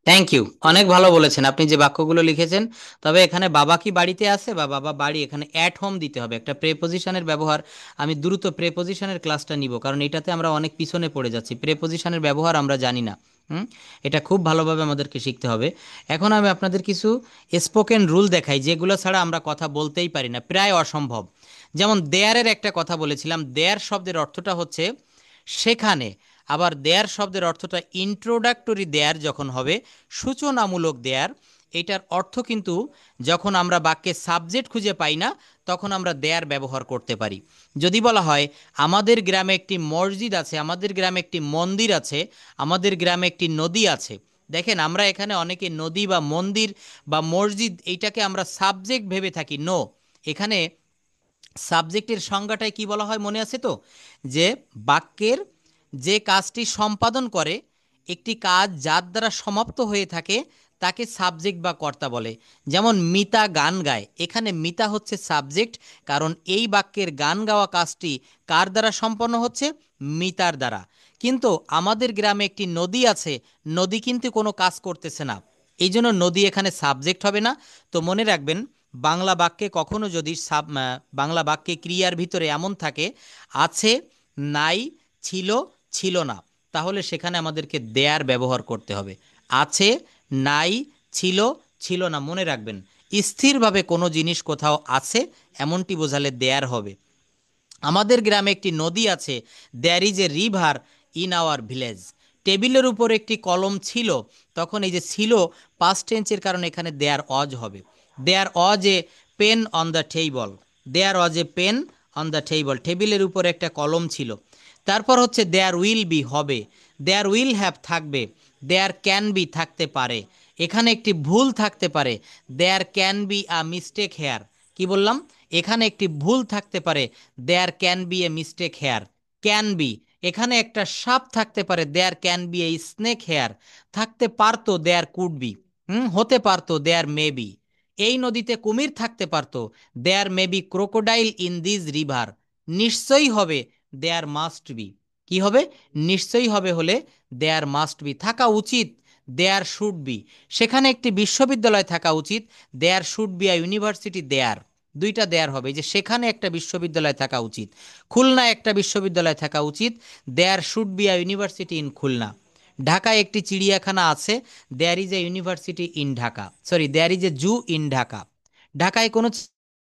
Thank you, অনেক ভালো বলেছেন আপনি যে বাক্যগুলো লিখেছেন। তবে এখানে বাবা কি বাড়িতে আছে বা বাবা বাড়ি, এখানে অ্যাট হোম দিতে হবে। একটা প্রেপোজিশনের ব্যবহার, আমি দ্রুত প্রেপোজিশনের ক্লাসটা নিব, কারণ এটাতে আমরা অনেক পিছনে পড়ে যাচ্ছি। প্রেপোজিশনের ব্যবহার আমরা জানি না। হুম। এটা খুব ভালোভাবে আমাদেরকে শিখতে হবে। এখন আমি আপনাদের কিছু স্পোকেন রুল দেখাই, যেগুলো ছাড়া আমরা কথা বলতেই পারি না, প্রায় অসম্ভব। যেমন দেয়ারের একটা কথা বলেছিলাম। দেয়ার শব্দের অর্থটা হচ্ছে সেখানে। আবার দেয়ার শব্দের অর্থটা ইন্ট্রোডাক্টরি দেয়ার যখন হবে, সূচনামূলক দেয়ার, এটার অর্থ কিন্তু যখন আমরা বাক্যে সাবজেক্ট খুঁজে পাই না তখন আমরা দেয়ার ব্যবহার করতে পারি। যদি বলা হয় আমাদের গ্রামে একটি মসজিদ আছে, আমাদের গ্রামে একটি মন্দির আছে, আমাদের গ্রামে একটি নদী আছে। দেখেন, আমরা এখানে অনেকে নদী বা মন্দির বা মসজিদ এইটাকে আমরা সাবজেক্ট ভেবে থাকি। নো, এখানে সাবজেক্টের সংজ্ঞাটায় কি বলা হয় মনে আছে তো? যে বাক্যের যে কাজটি সম্পাদন করে, একটি কাজ যার দ্বারা সমাপ্ত হয়ে থাকে তাকে সাবজেক্ট বা কর্তা বলে। যেমন মিতা গান গায়, এখানে মিতা হচ্ছে সাবজেক্ট, কারণ এই বাক্যের গান গাওয়া কাজটি কার দ্বারা সম্পন্ন হচ্ছে? মিতার দ্বারা। কিন্তু আমাদের গ্রামে একটি নদী আছে, নদী কিন্তু কোনো কাজ করতেছে না, এই জন্য নদী এখানে সাবজেক্ট হবে না। তো মনে রাখবেন, বাংলা বাক্যে কখনো যদি বাংলা বাক্যে ক্রিয়ার ভিতরে এমন থাকে আছে, নাই, ছিল, ছিল না, তাহলে সেখানে আমাদেরকে দেয়ার ব্যবহার করতে হবে। আছে, নাই, ছিল, ছিল না। মনে রাখবেন, স্থিরভাবে কোনো জিনিস কোথাও আছে এমনটি বোঝালে দেয়ার হবে। আমাদের গ্রামে একটি নদী আছে, there is a river in our village. টেবিলের উপর একটি কলম ছিল, তখন এই যে ছিল পাস্ট টেন্সের কারণে এখানে দেয়ার অজ হবে। There was a pen on the table, there was a pen on the table, টেবিলের উপর একটা কলম ছিল। তারপর হচ্ছে দেয়ার উইল বি হবে, দেয়ার উইল হ্যাভ থাকবে, দেয়ার ক্যান বি থাকতে পারে, এখানে একটি ভুল থাকতে পারে, there can be a mistake here. কি বললাম? এখানে একটি ভুল থাকতে পারে, there can be a mistake here. Can be, এখানে একটা সাপ থাকতে পারে, there can be a snake here. থাকতে পারতো, দেয়ার কুড বি। হতে পারতো, দেয়ার মে বি। এই নদীতে কুমির থাকতে পারতো, there may be crocodile in this river. নিশ্চয়ই হবে, দেয়ার মাস্ট বি। কি হবে? নিশ্চয়ই হবে হলে দেয়ার মাস্ট বি। থাকা উচিত, দেয়ার শুড বি। সেখানে একটি বিশ্ববিদ্যালয় থাকা উচিত, there should be a university there. দুইটা দেয়ার হবে, যে সেখানে একটা বিশ্ববিদ্যালয় থাকা উচিত। খুলনায় একটা বিশ্ববিদ্যালয় থাকা উচিত, there should be a university in Khulna. ঢাকায় একটি চিড়িয়াখানা আছে, there is a university in Dhaka, sorry there is a zoo in Dhaka. ঢাকায় কোনো